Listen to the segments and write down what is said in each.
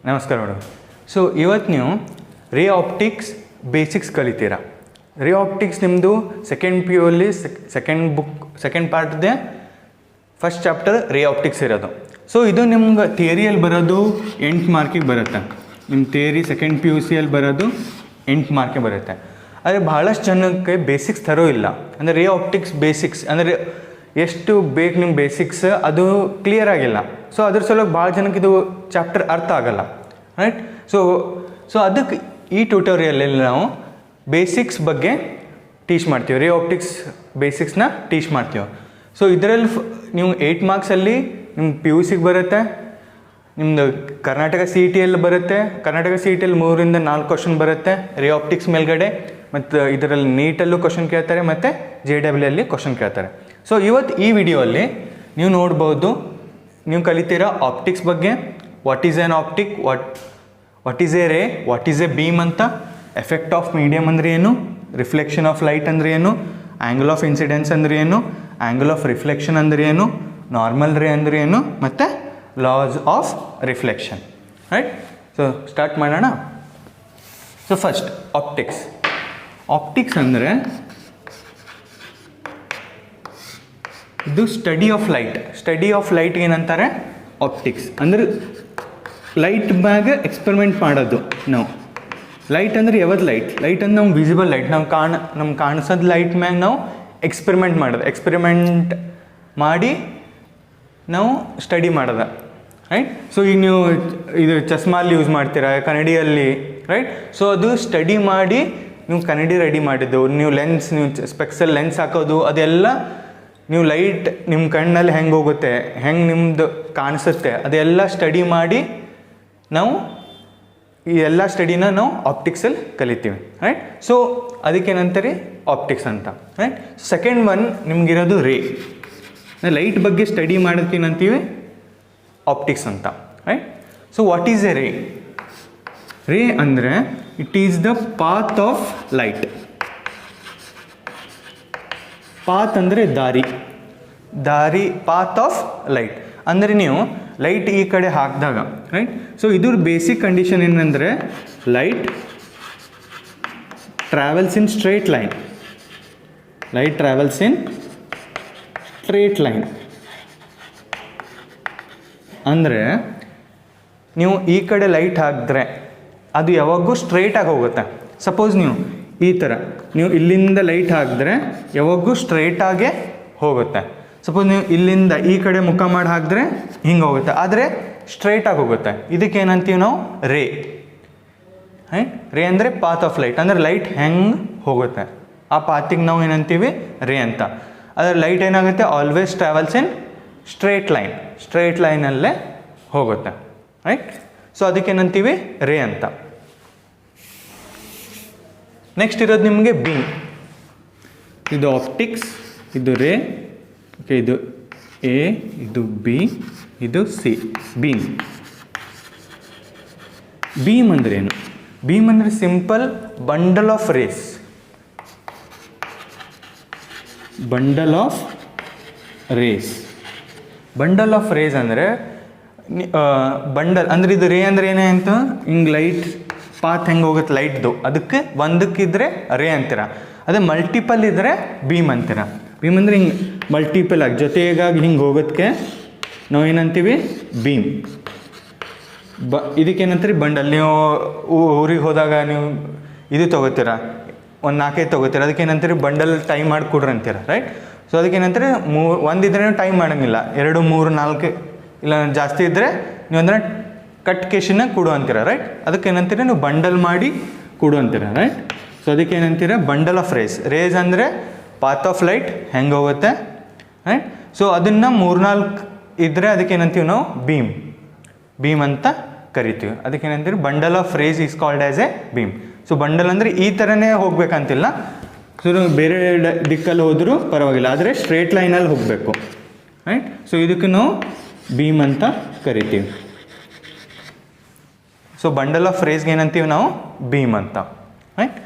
ನಮಸ್ಕಾರ madam. So ಇವತ್ತು ನೀವು ರೇ ಆಪ್ಟಿಕ್ಸ್ ಬೇಸಿಕ್ಸ್ ಕಲಿತೀರಾ. ರೇ ಆಪ್ಟಿಕ್ಸ್ ನಿಮ್ಮದು ಸೆಕೆಂಡ್ ಪಿ ಯು ಅಲ್ಲಿ ಸೆಕೆಂಡ್ ಪಾರ್ಟ್ದೆ ಫಸ್ಟ್ ಚಾಪ್ಟರ್ ರೇ ಆಪ್ಟಿಕ್ಸ್ ಇರೋದು. ಸೊ ಇದು ನಿಮ್ಗೆ ಥಿಯರಿಯಲ್ಲಿ ಬರೋದು 8 ಮಾರ್ಕಿಗೆ ಬರುತ್ತೆ. ನಿಮ್ಮ ಥಿಯರಿ ಸೆಕೆಂಡ್ ಪಿ ಯು ಸಿಯಲ್ಲಿ ಬರೋದು 8 ಮಾರ್ಕಿಗೆ ಬರುತ್ತೆ. ಆದರೆ ಭಾಳಷ್ಟು ಜನಕ್ಕೆ ಬೇಸಿಕ್ಸ್ ತರೋ ಇಲ್ಲ. ಅಂದರೆ ರೇ ಆಪ್ಟಿಕ್ಸ್ ಬೇಸಿಕ್ಸ್ ಅಂದರೆ ಎಷ್ಟು ಬೇಕು ನಿಮ್ಮ ಬೇಸಿಕ್ಸ್ ಅದು ಕ್ಲಿಯರ್ ಆಗಿಲ್ಲ. ಸೊ ಅದ್ರ ಸಲುವಾಗಿ ಭಾಳ ಜನಕ್ಕೆ ಇದು ಚಾಪ್ಟರ್ ಅರ್ಥ ಆಗಲ್ಲ, ರೈಟ್. ಸೊ ಅದಕ್ಕೆ ಈ ಟ್ಯೂಟೋರಿಯಲಲ್ಲಿ ನಾವು ಬೇಸಿಕ್ಸ್ ಬಗ್ಗೆ ಟೀಚ್ ಮಾಡ್ತೀವಿ. ರೇ ಆಪ್ಟಿಕ್ಸ್ ಬೇಸಿಕ್ಸ್ನ ಟೀಚ್ ಮಾಡ್ತೀವಿ. ಸೊ ಇದರಲ್ಲಿ ನೀವು 8 ಮಾರ್ಕ್ಸಲ್ಲಿ ನಿಮ್ಮ ಪಿ ಯು ಸಿಗೆ ಬರುತ್ತೆ, ನಿಮ್ಮದು ಕರ್ನಾಟಕ ಸಿ ಇ ಟಿಯಲ್ಲಿ ಬರುತ್ತೆ. ಕರ್ನಾಟಕ ಸಿ ಇ ಟಿಯಲ್ಲಿ 3ರಿಂದ 4 ಕ್ವಶನ್ ಬರುತ್ತೆ ರೇ ಆಪ್ಟಿಕ್ಸ್ ಮೇಲ್ಗಡೆ. ಮತ್ತು ಇದರಲ್ಲಿ ನೀಟಲ್ಲೂ ಕ್ವಶನ್ ಕೇಳ್ತಾರೆ ಮತ್ತು JEE ಕ್ವಶನ್ ಕೇಳ್ತಾರೆ. ಸೊ ಇವತ್ತು ಈ ವಿಡಿಯೋಲ್ಲಿ ನೀವು ನೋಡ್ಬೋದು, ನೀವು ಕಲಿತೀರಾ ಆಪ್ಟಿಕ್ಸ್ ಬಗ್ಗೆ. What is an optic, what is A ರೇ, ವಾಟ್ ಈಸ್ ಎ ಬೀಮ್ ಅಂತ, ಎಫೆಕ್ಟ್ ಆಫ್ ಮೀಡಿಯಮ್ ಅಂದರೆ ಏನು, ರಿಫ್ಲೆಕ್ಷನ್ ಆಫ್ ಲೈಟ್ ಅಂದರೆ ಏನು, ಆ್ಯಂಗಲ್ ಆಫ್ ಇನ್ಸಿಡೆನ್ಸ್ ಅಂದರೆ ಏನು, ಆ್ಯಂಗಲ್ ಆಫ್ ರಿಫ್ಲೆಕ್ಷನ್ ಅಂದರೆ ಏನು, ನಾರ್ಮಲ್ ರೇ ಅಂದರೆ ಏನು, ಮತ್ತು laws of reflection, right. So start ಮಾಡೋಣ. So first optics. ಆಪ್ಟಿಕ್ಸ್ ಅಂದರೆ ಇದು study of light. Study of light ಏನಂತಾರೆ ಆಪ್ಟಿಕ್ಸ್. ಅಂದರೆ ಲೈಟ್ ಮ್ಯಾಗ ಎಕ್ಸ್ಪೆರಿಮೆಂಟ್ ಮಾಡೋದು ನಾವು. ಲೈಟ್ ಅಂದರೆ ಯಾವತ್ತು ಲೈಟ್ ಅಂದ್ರೆ ನಾವು ವಿಸಿಬಲ್ ಲೈಟ್, ನಮ್ಗೆ ಕಾಣಿಸೋದು ಲೈಟ್ ಮ್ಯಾಗ ನಾವು ಎಕ್ಸ್ಪೆರಿಮೆಂಟ್ ಮಾಡೋದು. ಎಕ್ಸ್ಪೆರಿಮೆಂಟ್ ಮಾಡಿ ನಾವು ಸ್ಟಡಿ ಮಾಡೋದು, ರೈಟ್. ಸೊ ಈಗ ನೀವು ಇದು ಚಸ್ಮಾಲ್ಲಿ ಯೂಸ್ ಮಾಡ್ತೀರಾ, ಕನ್ನಡಿಯಲ್ಲಿ, ರೈಟ್. ಸೊ ಅದು ಸ್ಟಡಿ ಮಾಡಿ ನೀವು ಕನ್ನಡಿ ರೆಡಿ ಮಾಡಿದ್ದು, ನೀವು ಲೆನ್ಸ್, ನೀವು ಸ್ಪೆಕ್ಸಲ್ಲಿ ಲೆನ್ಸ್ ಹಾಕೋದು, ಅದೆಲ್ಲ ನೀವು ಲೈಟ್ ನಿಮ್ಮ ಕಣ್ಣಲ್ಲಿ ಹೆಂಗೆ ಹೋಗುತ್ತೆ, ಹೆಂಗೆ ನಿಮ್ಮದು ಕಾಣಿಸುತ್ತೆ, ಅದೆಲ್ಲ ಸ್ಟಡಿ ಮಾಡಿ ನಾವು ಈ ಎಲ್ಲ ಸ್ಟಡಿನ ನಾವು ಆಪ್ಟಿಕ್ಸಲ್ಲಿ ಕಲಿತೀವಿ, ರೈಟ್. ಸೊ ಅದಕ್ಕೇನಂತಾರೆ ಆಪ್ಟಿಕ್ಸ್ ಅಂತ, ರೈಟ್. ಸೆಕೆಂಡ್ ಒನ್ ನಿಮಗಿರೋದು ರೇ. ಲೈಟ್ ಬಗ್ಗೆ ಸ್ಟಡಿ ಮಾಡೋದಕ್ಕೇನಂತೀವಿ ಆಪ್ಟಿಕ್ಸ್ ಅಂತ, right. So what is A ರೇ? ರೇ ಅಂದರೆ it is the path of light. Path ಅಂದರೆ ದಾರಿ, ಪಾತ್ ಆಫ್ ಲೈಟ್ ಅಂದರೆ ನೀವು ಲೈಟ್ ಈ ಕಡೆ ಹಾಕಿದಾಗ, ರೈಟ್. ಸೊ ಇದ್ರ ಬೇಸಿಕ್ ಕಂಡೀಷನ್ ಏನಂದರೆ light travels in straight line. Light travels in straight line ಅಂದರೆ ನೀವು ಈ ಕಡೆ ಲೈಟ್ ಹಾಕಿದ್ರೆ ಅದು ಯಾವಾಗೂ ಸ್ಟ್ರೇಟಾಗಿ ಹೋಗುತ್ತೆ. ಸಪೋಸ್ ನೀವು ಈ ಥರ ನೀವು ಇಲ್ಲಿಂದ ಲೈಟ್ ಹಾಕಿದ್ರೆ ಯಾವಾಗೂ ಸ್ಟ್ರೇಟಾಗೇ ಹೋಗುತ್ತೆ. ಸಪೋಸ್ ನೀವು ಇಲ್ಲಿಂದ ಈ ಕಡೆ ಮುಖ ಮಾಡಿ ಹಾಕಿದ್ರೆ ಹಿಂಗೆ ಹೋಗುತ್ತೆ, ಆದರೆ ಸ್ಟ್ರೇಟಾಗಿ ಹೋಗುತ್ತೆ. ಇದಕ್ಕೇನಂತೀವಿ ನಾವು ರೇ, ರೈಟ್. ರೇ ಅಂದರೆ ಪಾತ್ ಆಫ್ ಲೈಟ್, ಅಂದರೆ ಲೈಟ್ ಹೆಂಗೆ ಹೋಗುತ್ತೆ ಆ ಪಾತಿಗೆ ನಾವು ಏನಂತೀವಿ ರೇ ಅಂತ. ಆದರೆ ಲೈಟ್ ಏನಾಗುತ್ತೆ ಆಲ್ವೇಸ್ ಟ್ರಾವೆಲ್ಸ್ ಇನ್ ಸ್ಟ್ರೇಟ್ ಲೈನಲ್ಲೇ ಹೋಗುತ್ತೆ, ರೈಟ್. ಸೊ ಅದಕ್ಕೇನಂತೀವಿ ರೇ ಅಂತ. ನೆಕ್ಸ್ಟ್ ಇರೋದು ನಿಮಗೆ ಬೀಮ್. ಇದು ಆಪ್ಟಿಕ್ಸ್, ಇದು ರೇ, ಓಕೆ. ಇದು ಎ, ಇದು ಬಿ, ಇದು ಸಿ. ಬೀಮ್ ಅಂದರೆ ಏನು? ಬೀಮ್ ಅಂದರೆ simple bundle of rays. Bundle of rays ಅಂದರೆ ಬಂಡಲ್ ಅಂದರೆ ಇದು ರೇ ಅಂದರೆ ಏನೇ ಅಂತ ಹಿಂಗೆ ಲೈಟ್ ಪಾತ್ ಹೆಂಗೆ ಹೋಗುತ್ತೆ ಲೈಟ್ದು, ಅದಕ್ಕೆ ಒಂದಕ್ಕಿದ್ರೆ ರೇ ಅಂತೀರ. ಅದೇ ಮಲ್ಟಿಪಲ್ ಇದ್ದರೆ ಬೀಮ್ ಅಂತೀರ. ಬೀಮ್ ಅಂದರೆ ಹಿಂಗೆ ಮಲ್ಟಿಪಲ್ ಆಗಿ ಜೊತೆಗಾಗಿ ಹಿಂಗೆ ಹೋಗೋದಕ್ಕೆ ನಾವು ಏನಂತೀವಿ ಬೀಮ್. ಇದಕ್ಕೇನಂತೀರಿ ಬಂಡಲ್. ನೀವು ಊರಿಗೆ ಹೋದಾಗ ನೀವು ಇದು ತೊಗೋತೀರ, ಒಂದು 4 ತೊಗೋತೀರ, ಅದಕ್ಕೇನಂತೀರಿ ಬಂಡಲ್ ಟೈಮ್ ಮಾಡಿ ಕೊಡ್ರಿ ಅಂತೀರ, ರೈಟ್. ಸೊ ಅದಕ್ಕೇನಂತೀರಿ ಒಂದಿದ್ರೆ ಟೈಮ್ ಮಾಡೋಂಗಿಲ್ಲ, 2, 3, 4 ಇಲ್ಲ ಜಾಸ್ತಿ ಇದ್ದರೆ ನೀವು ಅಂದರೆ ಕಟ್ ಕೇಶನ್ನ ಕೊಡು ಅಂತೀರ, ರೈಟ್. ಅದಕ್ಕೇನಂತೀರ ನೀವು ಬಂಡಲ್ ಮಾಡಿ ಕೊಡು ಅಂತೀರ, ರೈಟ್. ಸೊ ಅದಕ್ಕೇನಂತೀರ ಬಂಡಲ್ ಆಫ್ ರೇಸ್ ಅಂದರೆ ಪಾತ್ ಆಫ್ ಲೈಟ್ ಹೆಂಗೆ ಹೋಗುತ್ತೆ, ರೈಟ್. ಸೊ ಅದನ್ನು 3-4 ಇದ್ದರೆ ಅದಕ್ಕೇನಂತೀವಿ ನಾವು ಬೀಮ್ ಅಂತ ಕರಿತೀವಿ. ಅದಕ್ಕೇನಂತೀವಿ bundle of rays is called as a beam. So bundle ಅಂದರೆ ಈ ಥರನೇ ಹೋಗ್ಬೇಕಂತಿಲ್ಲ. ಸೊ ಬೇರೆ ದಿಕ್ಕಲ್ಲಿ ಹೋದರೂ ಪರವಾಗಿಲ್ಲ, ಆದರೆ ಸ್ಟ್ರೇಟ್ ಲೈನಲ್ಲಿ ಹೋಗಬೇಕು, ರೈಟ್. ಸೊ ಇದಕ್ಕೆ ನಾವು ಬೀಮ್ ಅಂತ ಕರಿತೀವಿ. ಸೊ ಬಂಡಲ್ ಆಫ್ ರೇಸ್ಗೆ ಏನಂತೀವಿ ನಾವು ಬೀಮ್ ಅಂತ, ರೈಟ್.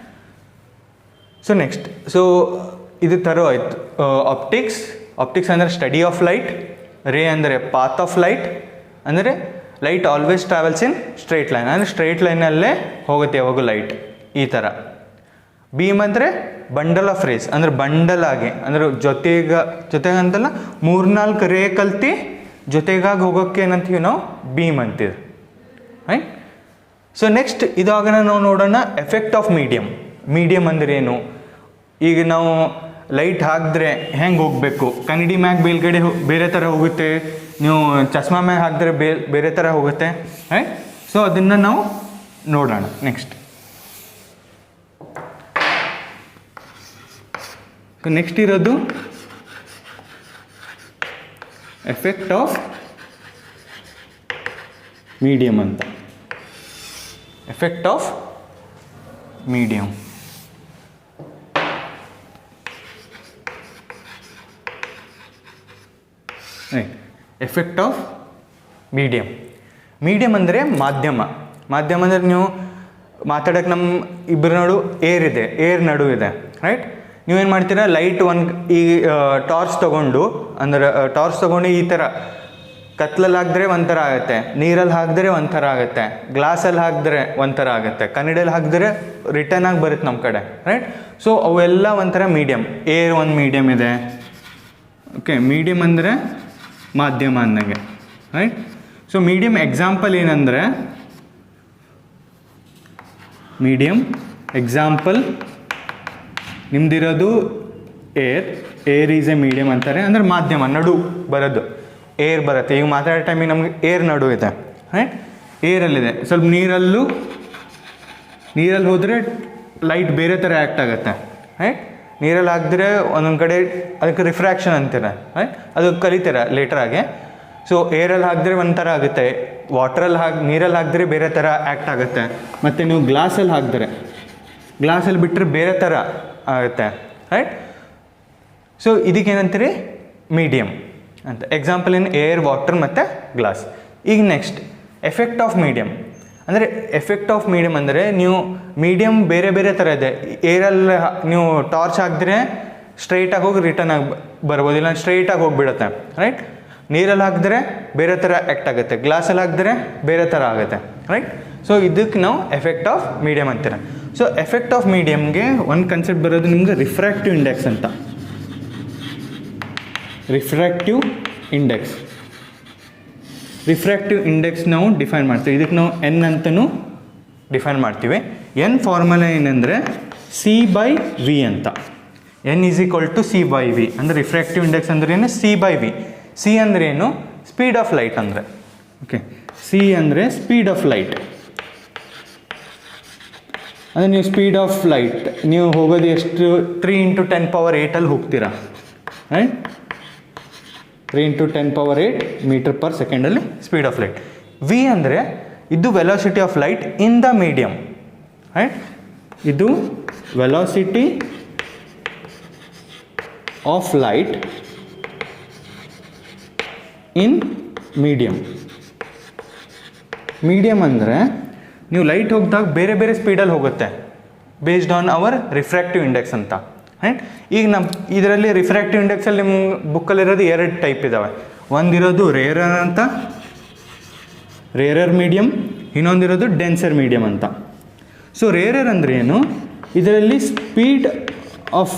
ಸೊ ನೆಕ್ಸ್ಟ್, ಸೊ ಇದು ಥರ ಆಯಿತು ಆಪ್ಟಿಕ್ಸ್ ಅಂದರೆ ಸ್ಟಡಿ ಆಫ್ ಲೈಟ್. ರೇ ಅಂದರೆ ಪಾತ್ ಆಫ್ ಲೈಟ್ ಅಂದರೆ light always travels in straight line, ಅಂದರೆ ಸ್ಟ್ರೈಟ್ ಲೈನಲ್ಲೇ ಹೋಗುತ್ತೆ ಯಾವಾಗೂ ಲೈಟ್ ಈ ಥರ. ಬೀಮ್ ಅಂದರೆ ಬಂಡಲ್ ಆಫ್ ರೇಸ್, ಅಂದರೆ ಬಂಡಲ್ ಆಗಿ, ಅಂದರೆ ಜೊತೆಗಂತಲ್ಲ 3-4 ರೇ ಕಲ್ತು ಜೊತೆಗಾಗಿ ಹೋಗೋಕ್ಕೆ ಏನಂತೀವಿ ನಾವು ಬೀಮ್ ಅಂತೀವಿ, ರೈಟ್. ಸೊ ನೆಕ್ಸ್ಟ್ ಇದಾಗ ನಾವು ನೋಡೋಣ ಎಫೆಕ್ಟ್ ಆಫ್ ಮೀಡಿಯಮ್. ಮೀಡಿಯಮ್ ಅಂದರೆ ಏನು? ಈಗ ನಾವು ಲೈಟ್ ಹಾಕಿದ್ರೆ ಹೆಂಗೆ ಹೋಗಬೇಕು, ಕನ್ನಡಿ ಮ್ಯಾಗ ಮೇಲ್ಗಡೆ ಬೇರೆ ಥರ ಹೋಗುತ್ತೆ, ನೀವು ಚಸ್ಮಾ ಮ್ಯಾಗ ಹಾಕಿದ್ರೆ ಬೇರೆ ಥರ ಹೋಗುತ್ತೆ, ರೈಟ್. ಸೊ ಅದನ್ನು ನಾವು ನೋಡೋಣ ನೆಕ್ಸ್ಟ್. ಸೊ ನೆಕ್ಸ್ಟ್ ಇರೋದು ಎಫೆಕ್ಟ್ ಆಫ್ ಮೀಡಿಯಮ್ ಅಂತ. Effect of medium. Effect of medium. Medium ಅಂದರೆ ಮಾಧ್ಯಮ. ಮಾಧ್ಯಮ ಅಂದರೆ ನೀವು ಮಾತಾಡೋಕ್ಕೆ ನಮ್ಮ ಇಬ್ಬರ ನಡು ಏರ್ ನಡು ಇದೆ, ರೈಟ್. ನೀವೇನು ಮಾಡ್ತೀರಾ, ಲೈಟ್ ಈ ಟಾರ್ಚ್ ತೊಗೊಂಡು, ಅಂದರೆ ಟಾರ್ಚ್ ತೊಗೊಂಡು ಈ ಥರ ಕತ್ಲಲ್ಲಿ ಹಾಕಿದ್ರೆ ಒಂಥರ ಆಗುತ್ತೆ, ನೀರಲ್ಲಿ ಹಾಕಿದ್ರೆ ಒಂಥರ ಆಗುತ್ತೆ, ಗ್ಲಾಸಲ್ಲಿ ಹಾಕಿದ್ರೆ ಒಂಥರ ಆಗುತ್ತೆ, ಕನ್ನಡಿಯಲ್ಲಿ ಹಾಕಿದ್ರೆ ರಿಟರ್ನ್ ಆಗಿ ಬರುತ್ತೆ ನಮ್ಮ ಕಡೆ, ರೈಟ್. ಸೊ ಅವೆಲ್ಲ ಒಂಥರ ಮೀಡಿಯಮ್. ಏರ್ ಒಂದು ಮೀಡಿಯಮ್ ಇದೆ, ಓಕೆ. ಮೀಡಿಯಮ್ ಅಂದರೆ ಮಾಧ್ಯಮ ಅಂದಂಗೆ, ರೈಟ್. ಸೊ ಮೀಡಿಯಮ್ ಎಕ್ಸಾಂಪಲ್ ಏನಂದರೆ, ಮೀಡಿಯಮ್ ಎಕ್ಸಾಂಪಲ್ ನಿಮ್ದಿರೋದು ಏರ್ ಈಸ್ ಎ ಮೀಡಿಯಮ್ ಅಂತಾರೆ, ಅಂದರೆ ಮಾಧ್ಯಮ, ನಡು ಬರೋದು ಏರ್ ಬರುತ್ತೆ. ಈಗ ಮಾತಾಡೋ ಟೈಮಿಗೆ ನಮಗೆ ಏರ್ ನಡು ಇದೆ, ರೈಟ್. ಏರಲ್ಲಿದೆ, ಸ್ವಲ್ಪ ನೀರಲ್ಲಿ ಹೋದರೆ ಲೈಟ್ ಬೇರೆ ಥರ ಆ್ಯಕ್ಟ್ ಆಗುತ್ತೆ, ರೈಟ್. ನೀರಲ್ಲಿ ಹಾಕಿದ್ರೆ ಒಂದೊಂದು ಕಡೆ ಅದಕ್ಕೆ ರಿಫ್ರ್ಯಾಕ್ಷನ್ ಅಂತೀರ, ರೈಟ್. ಅದು ಕಲಿತೀರ ಲೇಟರಾಗೆ. ಸೊ ಏರಲ್ಲಿ ಹಾಕಿದ್ರೆ ಒಂಥರ ಆಗುತ್ತೆ, ನೀರಲ್ಲಿ ಹಾಕಿದ್ರೆ ಬೇರೆ ಥರ ಆ್ಯಕ್ಟ್ ಆಗುತ್ತೆ, ಮತ್ತು ನೀವು ಗ್ಲಾಸಲ್ಲಿ ಬಿಟ್ಟರೆ ಬೇರೆ ಥರ ಆಗುತ್ತೆ, ರೈಟ್. ಸೊ ಇದಕ್ಕೇನಂತೀರಿ, ಮೀಡಿಯಮ್ ಅಂತ. ಎಕ್ಸಾಂಪಲ್ ಇನ್ ಏರ್, ವಾಟರ್ ಮತ್ತು ಗ್ಲಾಸ್. ಈಗ ನೆಕ್ಸ್ಟ್ ಎಫೆಕ್ಟ್ ಆಫ್ ಮೀಡಿಯಮ್. ಅಂದರೆ ಎಫೆಕ್ಟ್ ಆಫ್ ಮೀಡಿಯಮ್ ಅಂದರೆ ನೀವು ಮೀಡಿಯಮ್ ಬೇರೆ ಬೇರೆ ಥರ ಇದೆ. ಏರಲ್ಲಿ ನೀವು ಟಾರ್ಚ್ ಹಾಕಿದ್ರೆ ಸ್ಟ್ರೈಟಾಗಿ ಹೋಗಿ ರಿಟರ್ನ್ ಆಗಿ ಬರ್ಬೋದು, ಇಲ್ಲ ಸ್ಟ್ರೈಟಾಗಿ ಹೋಗಿಬಿಡುತ್ತೆ, ರೈಟ್. ನೀರಲ್ಲಿ ಹಾಕಿದ್ರೆ ಬೇರೆ ಥರ ಆ್ಯಕ್ಟ್ ಆಗುತ್ತೆ, ಗ್ಲಾಸಲ್ಲಿ ಹಾಕಿದ್ರೆ ಬೇರೆ ಥರ ಆಗುತ್ತೆ, ರೈಟ್. ಸೊ ಇದಕ್ಕೆ ನಾವು ಎಫೆಕ್ಟ್ ಆಫ್ ಮೀಡಿಯಮ್ ಅಂತೀರ. ಸೊ ಎಫೆಕ್ಟ್ ಆಫ್ ಮೀಡಿಯಮ್ಗೆ ಒಂದು ಕನ್ಸೆಪ್ಟ್ ಬರೋದು ನಿಮ್ಗೆ ರಿಫ್ರ್ಯಾಕ್ಟಿವ್ ಇಂಡೆಕ್ಸ್ ಅಂತ. ರಿಫ್ರ್ಯಾಕ್ಟಿವ್ ಇಂಡೆಕ್ಸ್ ನಾವು ಡಿಫೈನ್ ಮಾಡ್ತೀವಿ. ಇದಕ್ಕೆ ನಾವು ಎನ್ ಅಂತಲೂ ಡಿಫೈನ್ ಮಾಡ್ತೀವಿ. ಎನ್ ಫಾರ್ಮುಲಾ ಏನಂದರೆ C/V ಅಂತ. N = C/V. ಅಂದರೆ ರಿಫ್ರ್ಯಾಕ್ಟಿವ್ ಇಂಡೆಕ್ಸ್ ಅಂದ್ರೆ ಏನು, C/V. ಸಿ ಅಂದರೆ ಏನು, ಸ್ಪೀಡ್ ಆಫ್ ಲೈಟ್ ಅಂದರೆ, ಓಕೆ. ಸಿ ಅಂದರೆ ಸ್ಪೀಡ್ ಆಫ್ ಲೈಟ್. ಅಂದರೆ ನೀವು ಸ್ಪೀಡ್ ಆಫ್ ಲೈಟ್ ನೀವು ಹೋಗೋದು ಎಷ್ಟು, 3 × 10⁸ ಹೋಗ್ತೀರಾ, right. 3 × 10⁸ m/s speed of light. V ಅಂದರೆ ಇದು velocity of light in the medium, right. ಇದು velocity of light in medium. Medium ಅಂದರೆ ನೀವು ಲೈಟ್ ಹೋಗಿದಾಗ ಬೇರೆ ಬೇರೆ ಸ್ಪೀಡಲ್ಲಿ ಹೋಗುತ್ತೆ, based on our refractive index ಅಂತ, ರೈಟ್. ಈಗ ಇದರಲ್ಲಿ ರಿಫ್ರ್ಯಾಕ್ಟಿವ್ ಇಂಡೆಕ್ಸಲ್ಲಿ ನಿಮ್ಮ ಬುಕ್ಕಲ್ಲಿರೋದು 2 ಟೈಪ್ ಇದ್ದಾವೆ. ಒಂದಿರೋದು ರೇರರ್ ಅಂತ, ರೇರರ್ ಮೀಡಿಯಮ್. ಇನ್ನೊಂದಿರೋದು ಡೆನ್ಸರ್ ಮೀಡಿಯಮ್ ಅಂತ. ಸೊ ರೇರರ್ ಅಂದರೆ ಏನು, ಇದರಲ್ಲಿ speed of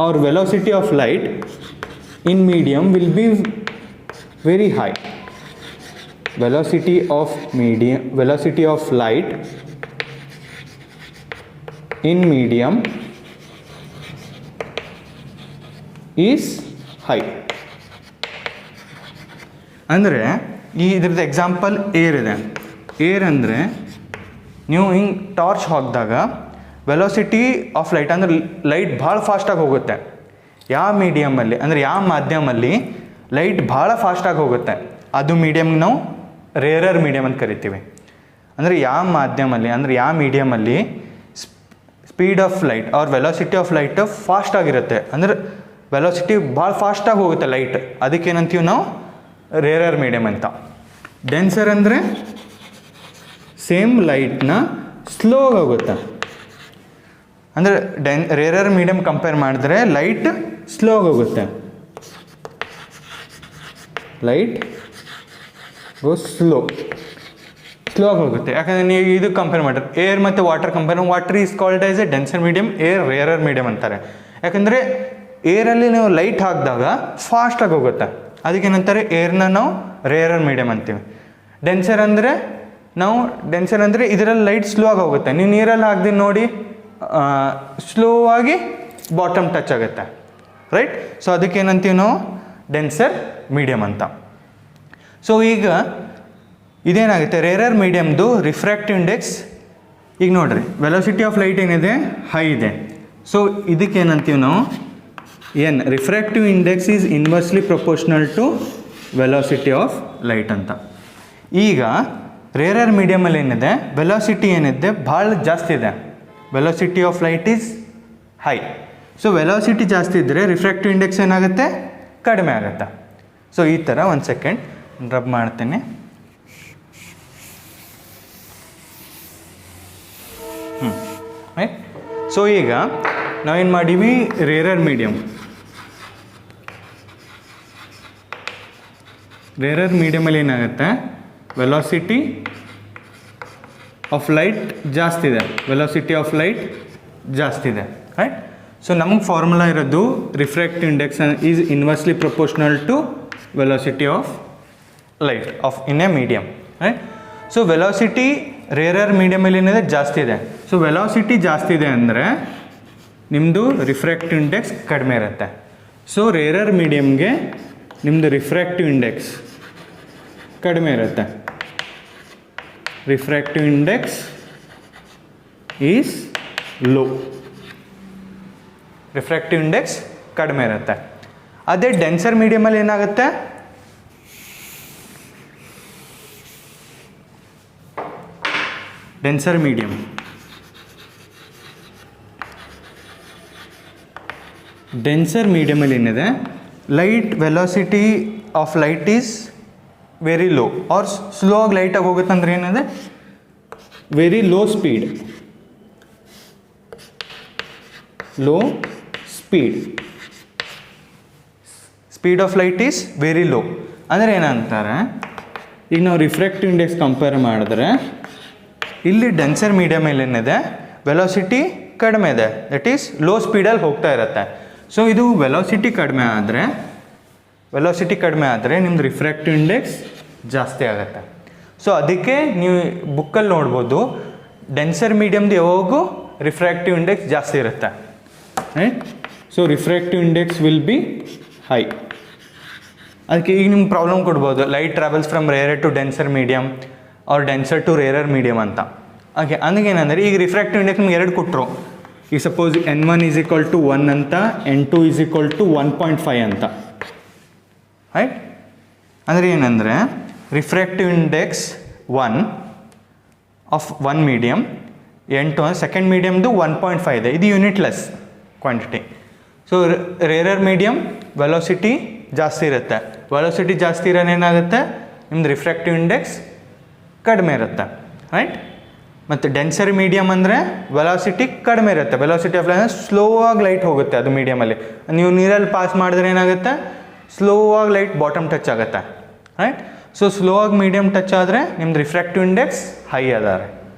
R velocity of light in medium will be very high. velocity of light in medium is high. ಅಂದರೆ ಇದ್ರದ್ದು ಎಕ್ಸಾಂಪಲ್ ಏರ್ ಇದೆ. ಏರ್ ಅಂದರೆ ನೀವು ಹಿಂಗೆ ಟಾರ್ಚ್ ಹಾಕಿದಾಗ ವೆಲಾಸಿಟಿ ಆಫ್ ಲೈಟ್ ಅಂದರೆ ಲೈಟ್ ಭಾಳ ಫಾಸ್ಟಾಗಿ ಹೋಗುತ್ತೆ. ಯಾವ ಮೀಡಿಯಮಲ್ಲಿ ಅಂದರೆ ಯಾವ ಮಾಧ್ಯಮಲ್ಲಿ ಲೈಟ್ ಭಾಳ ಫಾಸ್ಟಾಗಿ ಹೋಗುತ್ತೆ ಅದು ಮೀಡಿಯಮ್ಗೆ ನಾವು ರೇರರ್ ಮೀಡಿಯಮ್ ಅಂತ ಕರಿತೀವಿ. ಅಂದರೆ ಯಾವ ಮಾಧ್ಯಮಲ್ಲಿ ಅಂದರೆ ಯಾವ ಮೀಡಿಯಮಲ್ಲಿ speed of light or velocity of light ಫಾಸ್ಟಾಗಿರುತ್ತೆ, ಅಂದರೆ ವೆಲಾಸಿಟಿ ಭಾಳ ಫಾಸ್ಟಾಗಿ ಹೋಗುತ್ತೆ ಲೈಟ್, ಅದಕ್ಕೇನಂತೀವಿ ನಾವು ರೇರರ್ ಮೀಡಿಯಮ್ ಅಂತ. ಡೆನ್ಸರ್ ಅಂದರೆ ಸೇಮ್ ಲೈಟ್ನ ಸ್ಲೋ ಹೋಗುತ್ತೆ. ಅಂದರೆ ರೇರರ್ ಮೀಡಿಯಮ್ ಕಂಪೇರ್ ಮಾಡಿದ್ರೆ ಲೈಟ್ ಸ್ಲೋ ಹೋಗುತ್ತೆ, ಲೈಟ್ ಗೋಸ್ ಸ್ಲೋ ಆಗಿ ಹೋಗುತ್ತೆ. ಯಾಕಂದರೆ ನೀವು ಇದು ಕಂಪೇರ್ ಮಾಡಿರಿ, ಏರ್ ಮತ್ತು water compare, water is called as a denser medium, air rarer medium ಅಂತಾರೆ. ಯಾಕಂದರೆ ಏರಲ್ಲಿ ನೀವು ಲೈಟ್ ಹಾಕಿದಾಗ ಫಾಸ್ಟಾಗಿ ಹೋಗುತ್ತೆ, ಅದಕ್ಕೇನಂತಾರೆ ಏರ್ನ ನಾವು ರೇರರ್ ಮೀಡಿಯಮ್ ಅಂತೀವಿ. ಡೆನ್ಸರ್ ಅಂದರೆ ಇದರಲ್ಲಿ ಲೈಟ್ ಸ್ಲೋ ಆಗಿ ಹೋಗುತ್ತೆ, ನೀವು ನೀರಲ್ಲಿ ಹಾಕ್ದು ನೋಡಿ ಸ್ಲೋ ಆಗಿ ಬಾಟಮ್ ಟಚ್ ಆಗುತ್ತೆ, ರೈಟ್. ಸೊ ಅದಕ್ಕೇನಂತೀವಿ ನಾವು ಡೆನ್ಸರ್ ಮೀಡಿಯಮ್ ಅಂತ. ಸೊ ಈಗ ಇದೇನಾಗುತ್ತೆ, ರೇರರ್ ಮೀಡಿಯಮ್ದು ರಿಫ್ರಾಕ್ಟಿವ್ ಇಂಡೆಕ್ಸ್, ಈಗ ನೋಡಿರಿ ವೆಲಾಸಿಟಿ ಆಫ್ ಲೈಟ್ ಏನಿದೆ ಹೈ ಇದೆ. ಸೊ ಇದಕ್ಕೇನಂತೀವಿ ನಾವು N, refractive index is inversely proportional to velocity of light ಅಂತ. ಈಗ ರೇರರ್ ಮೀಡಿಯಮಲ್ಲಿ ಏನಿದೆ ವೆಲಾಸಿಟಿ ಏನಿದೆ ಭಾಳ ಜಾಸ್ತಿ ಇದೆ, velocity of light is high. So velocity ಜಾಸ್ತಿ ಇದ್ದರೆ ರಿಫ್ರಾಕ್ಟಿವ್ ಇಂಡೆಕ್ಸ್ ಏನಾಗುತ್ತೆ, ಕಡಿಮೆ ಆಗುತ್ತೆ. ಸೊ ಈ ಥರ ಒಂದು ಸೆಕೆಂಡ್ ರಬ್ ಮಾಡ್ತೇನೆ. ರೈಟ್. ಸೊ ಈಗ ನಾವೇನು ಮಾಡೀವಿ, ರೇರರ್ ಮೀಡಿಯಮಲ್ಲಿ ಏನಾಗುತ್ತೆ, ವೆಲಾಸಿಟಿ ಆಫ್ ಲೈಟ್ ಜಾಸ್ತಿ ಇದೆ, ರೈಟ್. ಸೊ ನಮಗೆ ಫಾರ್ಮುಲಾ ಇರೋದು refractive index is inversely proportional to velocity of light of in a medium, right. So velocity rarer ಮೀಡಿಯಮಲ್ಲಿ ಏನಿದೆ ಜಾಸ್ತಿ ಇದೆ. ಸೊ ವೆಲಾಸಿಟಿ ಜಾಸ್ತಿ ಇದೆ ಅಂದರೆ ನಿಮ್ಮದು ರಿಫ್ರಾಕ್ಟಿವ್ ಇಂಡೆಕ್ಸ್ ಕಡಿಮೆ ಇರುತ್ತೆ. ಸೊ ರೇರರ್ ಮೀಡಿಯಮ್ಗೆ ನಿಮ್ಮದು ರಿಫ್ರಾಕ್ಟಿವ್ ಇಂಡೆಕ್ಸ್ ಕಡಿಮೆ ಇರುತ್ತೆ, refractive index is low, refractive index ಕಡಿಮೆ ಇರುತ್ತೆ. ಅದೇ ಡೆನ್ಸರ್ ಮೀಡಿಯಮಲ್ಲಿ ಏನಾಗುತ್ತೆ, ಡೆನ್ಸರ್ ಮೀಡಿಯಮಲ್ಲಿ ಏನಿದೆ light velocity of light is very low or slow ಆಗಿ ಲೈಟಾಗಿ ಹೋಗುತ್ತೆ ಅಂದ್ರೆ ಏನಿದೆ, very low speed of light is very low. ಅಂದರೆ ಏನಂತಾರೆ, ಈಗ ನಾವು ರಿಫ್ರಾಕ್ಟಿವ್ ಇಂಡೆಕ್ಸ್ ಕಂಪೇರ್ ಮಾಡಿದ್ರೆ ಇಲ್ಲಿ ಡೆನ್ಸರ್ ಮೀಡಿಯಮಲ್ಲಿ ಏನಿದೆ ವೆಲಾಸಿಟಿ ಕಡಿಮೆ ಇದೆ, ದಟ್ ಈಸ್ ಲೋ ಸ್ಪೀಡಲ್ಲಿ ಹೋಗ್ತಾ ಇರುತ್ತೆ. ಸೊ ಇದು ವೆಲಾಸಿಟಿ ಕಡಿಮೆ ಆದರೆ ನಿಮ್ದು ರಿಫ್ರಾಕ್ಟಿವ್ ಇಂಡೆಕ್ಸ್ ಜಾಸ್ತಿ ಆಗುತ್ತೆ. ಸೊ ಅದಕ್ಕೆ ನೀವು ಬುಕ್ಕಲ್ಲಿ ನೋಡ್ಬೋದು ಡೆನ್ಸರ್ ಮೀಡಿಯಮ್ದು ಯಾವಾಗೂ ರಿಫ್ರಾಕ್ಟಿವ್ ಇಂಡೆಕ್ಸ್ ಜಾಸ್ತಿ ಇರುತ್ತೆ, right. So refractive index will be high. ಅದಕ್ಕೆ ಈಗ ನಿಮ್ಗೆ ಪ್ರಾಬ್ಲಮ್ ಕೊಡ್ಬೋದು, light travels from rarer to denser medium or denser to rarer medium ಅಂತ. ಓಕೆ, ಏನಂದರೆ ಈಗ ರಿಫ್ರಾಕ್ಟಿವ್ ಇಂಡೆಕ್ಸ್ ನಿಮ್ಗೆ ಎರಡು ಕೊಟ್ಟರು. ಈಗ suppose N1 is equal to 1 ಅಂತ, N2 ಈಸ್ ಈಕ್ವಲ್ ಟು 1.5 ಅಂತ, ರೈಟ್. ಅಂದರೆ ಏನಂದರೆ refractive index 1 of 1 medium, N2 second ಮೀಡಿಯಮ್ದು 1.5 ಇದೆ, ಇದು unitless quantity. So rarer medium velocity ಜಾಸ್ತಿ ಇರುತ್ತೆ, ವೆಲಾಸಿಟಿ ಜಾಸ್ತಿ ಇರೋನೇನಾಗುತ್ತೆ ನಿಮ್ದು ರಿಫ್ರಾಕ್ಟಿವ್ ಇಂಡೆಕ್ಸ್ ಕಡಿಮೆ ಇರುತ್ತೆ, ರೈಟ್. ಮತ್ತು ಡೆನ್ಸರ್ ಮೀಡಿಯಮ್ ಅಂದರೆ ವೆಲಾಸಿಟಿ ಕಡಿಮೆ ಇರುತ್ತೆ, ವೆಲಾಸಿಟಿ ಆಫ್ ಲೈಟ್ ಸ್ಲೋ ಆಗಿ ಲೈಟ್ ಹೋಗುತ್ತೆ ಅದು ಮೀಡಿಯಮಲ್ಲಿ. ನೀವು ನೀರಲ್ಲಿ ಪಾಸ್ ಮಾಡಿದ್ರೆ ಏನಾಗುತ್ತೆ, ಸ್ಲೋ ಆಗಿ ಲೈಟ್ ಬಾಟಮ್ ಟಚ್ ಆಗುತ್ತೆ, ರೈಟ್. ಸೊ ಸ್ಲೋ ಆಗಿ ಮೀಡಿಯಮ್ ಟಚ್ ಆದರೆ ನಿಮ್ದು ರಿಫ್ರಾಕ್ಟಿವ್ ಇಂಡೆಕ್ಸ್ ಹೈ ಅದಾರೆ,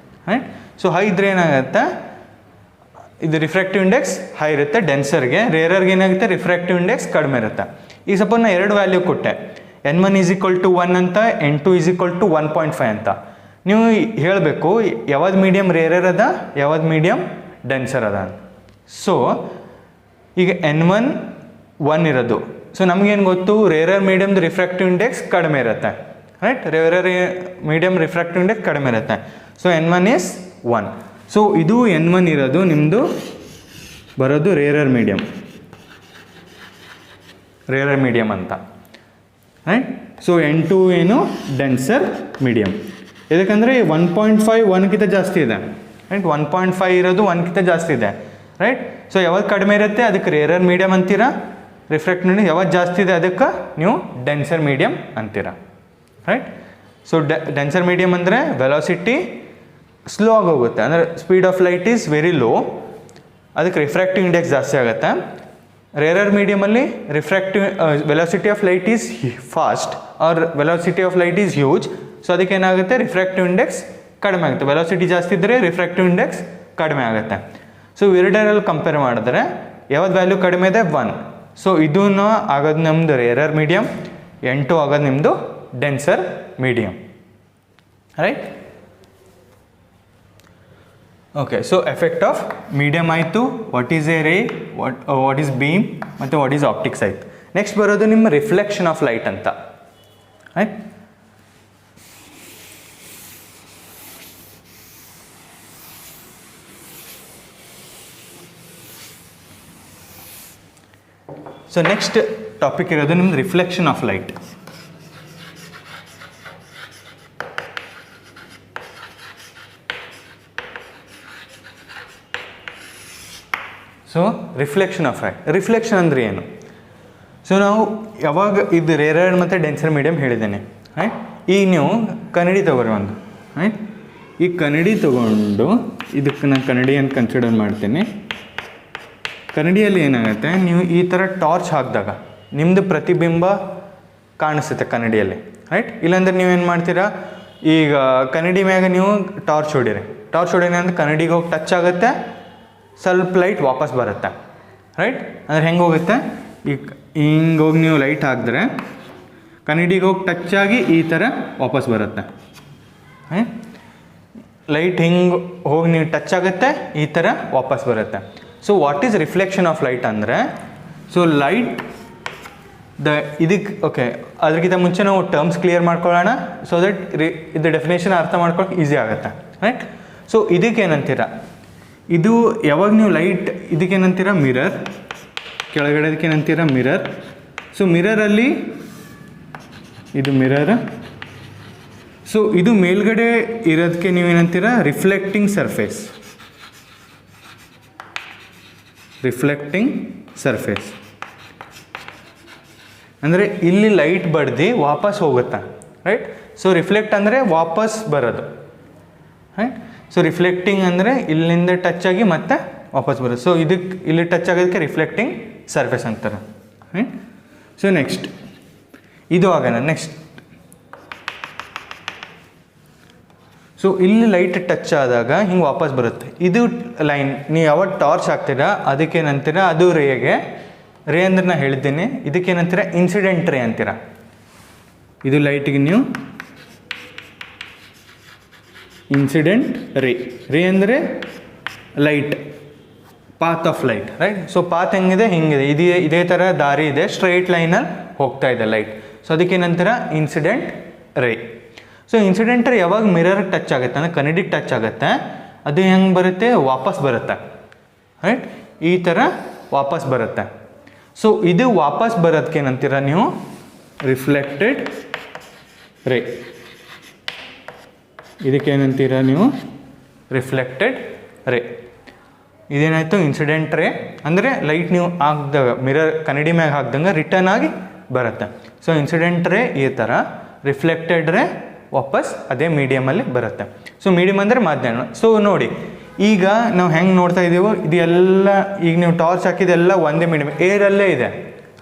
ರೈಟ್. ಸೊ ಹೈ ಇದ್ರೆ ಏನಾಗುತ್ತೆ, ಇದು ರಿಫ್ರಾಕ್ಟಿವ್ ಇಂಡೆಕ್ಸ್ ಹೈ ಇರುತ್ತೆ ಡೆನ್ಸರ್ಗೆ, ರೇರರ್ಗೆ ಏನಾಗುತ್ತೆ ರಿಫ್ರಾಕ್ಟಿವ್ ಇಂಡೆಕ್ಸ್ ಕಡಿಮೆ ಇರುತ್ತೆ. ಈಗ ಸಪೋಸ್ ನಾನು ಎರಡು ವ್ಯಾಲ್ಯೂ ಕೊಟ್ಟೆ, N1 ಈಸ್ ಈಕ್ವಲ್ ಟು 1 ಅಂತ, N2 ಈಸ್ ಈಕ್ವಲ್ ಟು 1.5 ಅಂತ. ನೀವು ಹೇಳಬೇಕು ಯಾವ್ದು ಮೀಡಿಯಮ್ ರೇರರ್ ಅದ, ಯಾವ್ದು ಮೀಡಿಯಮ್ ಡೆನ್ಸರ್ ಅದ. ಸೊ ಈಗ N1 1 ಇರೋದು, ಸೊ ನಮಗೇನು ಗೊತ್ತು, ರೇರರ್ ಮೀಡಿಯಮ್ದು ರಿಫ್ರಾಕ್ಟಿವ್ ಇಂಡೆಕ್ಸ್ ಕಡಿಮೆ ಇರುತ್ತೆ, right. Rarer medium refractive index ಕಡಿಮೆ ಇರುತ್ತೆ. So N1 is 1. ಸೊ ಇದು N1 ಇರೋದು ನಿಮ್ಮದು ಬರೋದು ರೇರರ್ ಮೀಡಿಯಮ್ ಅಂತ, ರೈಟ್. ಸೊ N2 ಏನು ಡೆನ್ಸರ್ ಮೀಡಿಯಮ್. ಇದಕ್ಕಂದರೆ 1.5 1ಕ್ಕಿಂತ ಜಾಸ್ತಿ ಇದೆ, ರೈಟ್. 1.5 ಇರೋದು 1ಕ್ಕಿಂತ ಜಾಸ್ತಿ ಇದೆ, ರೈಟ್. ಸೊ ಯಾವಾಗ ಕಡಿಮೆ ಇರುತ್ತೆ ಅದಕ್ಕೆ ರೇರರ್ ಮೀಡಿಯಮ್ ಅಂತೀರಾ, ರಿಫ್ರಾಕ್ಟಿವ್ ಇಂಡೆಕ್ಸ್ ಯಾವಾಗ ಜಾಸ್ತಿ ಇದೆ ಅದಕ್ಕೆ ನೀವು ಡೆನ್ಸರ್ ಮೀಡಿಯಮ್ ಅಂತೀರಾ, ರೈಟ್. ಸೊ ಡೆನ್ಸರ್ ಮೀಡಿಯಮ್ ಅಂದರೆ ವೆಲಾಸಿಟಿ ಸ್ಲೋ ಆಗಿ ಹೋಗುತ್ತೆ, ಅಂದರೆ speed of light is very low, ಅದಕ್ಕೆ ರಿಫ್ರಾಕ್ಟಿವ್ ಇಂಡೆಕ್ಸ್ ಜಾಸ್ತಿ ಆಗುತ್ತೆ. ರೇರರ್ ಮೀಡಿಯಮಲ್ಲಿ refractive velocity of light is fast or velocity of light is huge. So ಅದಕ್ಕೆ ಏನಾಗುತ್ತೆ, ರಿಫ್ರಾಕ್ಟಿವ್ ಇಂಡೆಕ್ಸ್ ಕಡಿಮೆ ಆಗುತ್ತೆ. ವೆಲಾಸಿಟಿ ಜಾಸ್ತಿ ಇದ್ದರೆ ರಿಫ್ರಾಕ್ಟಿವ್ ಇಂಡೆಕ್ಸ್ ಕಡಿಮೆ ಆಗುತ್ತೆ. ಸೊ ಇವೆರಡರಲ್ಲಿ ಕಂಪೇರ್ ಮಾಡಿದ್ರೆ ಯಾವ್ದು ವ್ಯಾಲ್ಯೂ ಕಡಿಮೆ ಇದೆ, 1. ಸೊ ಇದೂ ಆಗೋದು ನಮ್ಮದು ರೇರರ್ ಮೀಡಿಯಮ್, N2 ಆಗೋದು ನಿಮ್ಮದು denser medium, right. Okay, so effect of medium ಆಯಿತು, ವಾಟ್ ಈಸ್ ಎ ರೇ, ವಾಟ್ ಈಸ್ ಬೀಮ್ ಮತ್ತು ವಾಟ್ ಈಸ್ ಆಪ್ಟಿಕ್ಸ್ ಆಯಿತು. ನೆಕ್ಸ್ಟ್ ಬರೋದು ನಿಮ್ಮ ರಿಫ್ಲೆಕ್ಷನ್ ಆಫ್ ಲೈಟ್ ಅಂತ, ರೈಟ್. ಸೊ ನೆಕ್ಸ್ಟ್ ಟಾಪಿಕ್ ಇರೋದು ನಿಮ್ದು reflection of light. So reflection of light, reflection ಅಂದರೆ ಏನು? ಸೊ ನಾವು ಯಾವಾಗ ಇದು ರೇರರ್ ಮತ್ತು ಡೆನ್ಸರ್ ಮೀಡಿಯಮ್ ಹೇಳಿದ್ದೇನೆ, ರೈಟ್. ಈಗ ನೀವು ಕನ್ನಡಿ ತೊಗೊಳ್ರಿ ಒಂದು, ರೈಟ್. ಈ ಕನ್ನಡಿ ತೊಗೊಂಡು ಇದಕ್ಕೆ ನಾನು ಕನ್ನಡಿ ಅಂತ ಕನ್ಸಿಡರ್ ಮಾಡ್ತೀನಿ. ಕನ್ನಡಿಯಲ್ಲಿ ಏನಾಗುತ್ತೆ, ನೀವು ಈ ಥರ ಟಾರ್ಚ್ ಹಾಕಿದಾಗ ನಿಮ್ಮದು ಪ್ರತಿಬಿಂಬ ಕಾಣಿಸುತ್ತೆ ಕನ್ನಡಿಯಲ್ಲಿ, ರೈಟ್. ಇಲ್ಲಾಂದ್ರೆ ನೀವೇನು ಮಾಡ್ತೀರಾ, ಈಗ ಕನ್ನಡಿ ಮ್ಯಾಗ ನೀವು ಟಾರ್ಚ್ ಹೊಡೀರಿ ಅಂದರೆ ಕನ್ನಡಿಗೆ ಹೋಗಿ ಟಚ್ ಆಗುತ್ತೆ, ಸ್ವಲ್ಪ ಲೈಟ್ ವಾಪಸ್ ಬರುತ್ತೆ, ರೈಟ್. ಅಂದರೆ ಹೆಂಗೆ ಹೋಗುತ್ತೆ, ಈಗ ಹಿಂಗೆ ಹೋಗಿ ನೀವು ಲೈಟ್ ಹಾಕಿದ್ರೆ ಕನ್ನಡಿಗೆ ಹೋಗಿ ಟಚ್ ಆಗಿ ಈ ಥರ ವಾಪಸ್ ಬರುತ್ತೆ, ಲೈಟ್ ಹಿಂಗೆ ಹೋಗಿ ನೀವು ಟಚ್ ಆಗುತ್ತೆ, ಈ ಥರ ವಾಪಸ್ ಬರುತ್ತೆ. So what is reflection of light ಅಂದರೆ, ಸೊ ಲೈಟ್ ಇದಕ್ಕೆ ಓಕೆ, ಅದಕ್ಕಿಂತ ಮುಂಚೆ ನಾವು ಟರ್ಮ್ಸ್ ಕ್ಲಿಯರ್ ಮಾಡ್ಕೊಳ್ಳೋಣ, ಸೊ ದಟ್ ಇದು ಡೆಫಿನೇಷನ್ ಅರ್ಥ ಮಾಡ್ಕೊಳ್ಳೋಕೆ ಈಸಿ ಆಗುತ್ತೆ, ರೈಟ್. ಸೊ ಇದಕ್ಕೇನಂತೀರ, ಇದು ಯಾವಾಗ ನೀವು ಲೈಟ್ ಇದಕ್ಕೇನಂತೀರ, ಮಿರರ್. ಕೆಳಗಡೆದಕ್ಕೇನಂತೀರ, ಮಿರರ್. ಸೊ ಮಿರರಲ್ಲಿ ಇದು ಮಿರರ್. ಸೊ ಇದು ಮೇಲ್ಗಡೆ ಇರೋದಕ್ಕೆ ನೀವೇನಂತೀರ, ರಿಫ್ಲೆಕ್ಟಿಂಗ್ ಸರ್ಫೇಸ್. ರಿಫ್ಲೆಕ್ಟಿಂಗ್ ಸರ್ಫೇಸ್ ಅಂದರೆ ಇಲ್ಲಿ ಲೈಟ್ ಬಡ್ದು ವಾಪಸ್ ಹೋಗುತ್ತೆ, ರೈಟ್. ಸೊ ರಿಫ್ಲೆಕ್ಟ್ ಅಂದರೆ ವಾಪಸ್ ಬರೋದು, ರೈಟ್. ಸೊ ರಿಫ್ಲೆಕ್ಟಿಂಗ್ ಅಂದರೆ ಇಲ್ಲಿಂದ ಟಚ್ ಆಗಿ ಮತ್ತೆ ವಾಪಸ್ ಬರೋದು. ಸೊ ಇದಕ್ಕೆ ಇಲ್ಲಿ ಟಚ್ ಆಗೋದಕ್ಕೆ ರಿಫ್ಲೆಕ್ಟಿಂಗ್ ಸರ್ಫೇಸ್ ಅಂತಾರೆ, ರೈಟ್. ಸೊ ನೆಕ್ಸ್ಟ್ ಇದು ಆಗೋಣ. ನೆಕ್ಸ್ಟ್ ಸೊ ಇಲ್ಲಿ ಲೈಟ್ ಟಚ್ ಆದಾಗ ಹಿಂಗೆ ವಾಪಸ್ ಬರುತ್ತೆ. ಇದು ಲೈನ್ ನೀವು ಯಾವಾಗ ಟಾರ್ಚ್ ಹಾಕ್ತೀರಾ ಅದಕ್ಕೇನಂತೀರ, ಅದು ರೇಗೆ. ರೇ ಅಂದ್ರೆ ನಾನು ಹೇಳಿದ್ದೀನಿ, ಇದಕ್ಕೇನಂತೀರ, ಇನ್ಸಿಡೆಂಟ್ ರೇ ಅಂತೀರ. ಇದು ಲೈಟಿಗೆ ನೀವು ಇನ್ಸಿಡೆಂಟ್ ರೇ. ರೇ ಅಂದರೆ light, path of light, right. So path ಹೆಂಗಿದೆ, ಹಿಂಗಿದೆ, ಇದೇ ಥರ ದಾರಿ ಇದೆ, ಸ್ಟ್ರೈಟ್ ಲೈನಲ್ಲಿ ಹೋಗ್ತಾ ಇದೆ ಲೈಟ್. ಸೊ ಅದಕ್ಕೇನಂತೀರ, incident ray. So incident ray ಯಾವಾಗ ಮಿರರ್ ಟಚ್ ಆಗುತ್ತೆ ಅಂದರೆ ಕನ್ನಡಿಗೆ ಟಚ್ ಆಗುತ್ತೆ, ಅದು ಹೆಂಗೆ ಬರುತ್ತೆ, ವಾಪಸ್ ಬರುತ್ತೆ, ರೈಟ್. ಈ ಥರ ವಾಪಸ್ ಬರುತ್ತೆ. ಸೊ ಇದು ವಾಪಸ್ ಬರೋದಕ್ಕೇನಂತೀರ ನೀವು, ರಿಫ್ಲೆಕ್ಟೆಡ್ ರೇ. ಇದಕ್ಕೇನಂತೀರ ನೀವು, ರಿಫ್ಲೆಕ್ಟೆಡ್ ರೇ. ಇದೇನಾಯಿತು, ಇನ್ಸಿಡೆಂಟ್ ರೇ ಅಂದರೆ ಲೈಟ್ ನೀವು ಹಾಕಿದಾಗ ಮಿರರ್ ಕನ್ನಡಿ ಮ್ಯಾಗ ಹಾಕ್ದಂಗೆ ರಿಟರ್ನ್ ಆಗಿ ಬರುತ್ತೆ. ಸೊ ಇನ್ಸಿಡೆಂಟ್ ರೇ ಈ ಥರ, ರಿಫ್ಲೆಕ್ಟೆಡ್ ರೇ ವಾಪಸ್ ಅದೇ ಮೀಡಿಯಮಲ್ಲಿ ಬರುತ್ತೆ. ಸೊ ಮೀಡಿಯಮ್ ಅಂದರೆ ಮಾಧ್ಯಮ. ಸೊ ನೋಡಿ ಈಗ ನಾವು ಹೆಂಗೆ ನೋಡ್ತಾ ಇದ್ದೀವೋ ಇದೆಲ್ಲ, ಈಗ ನೀವು ಟಾರ್ಚ್ ಹಾಕಿದೆಲ್ಲ ಒಂದೇ ಮೀಡಿಯಮ್, ಏರಲ್ಲೇ ಇದೆ,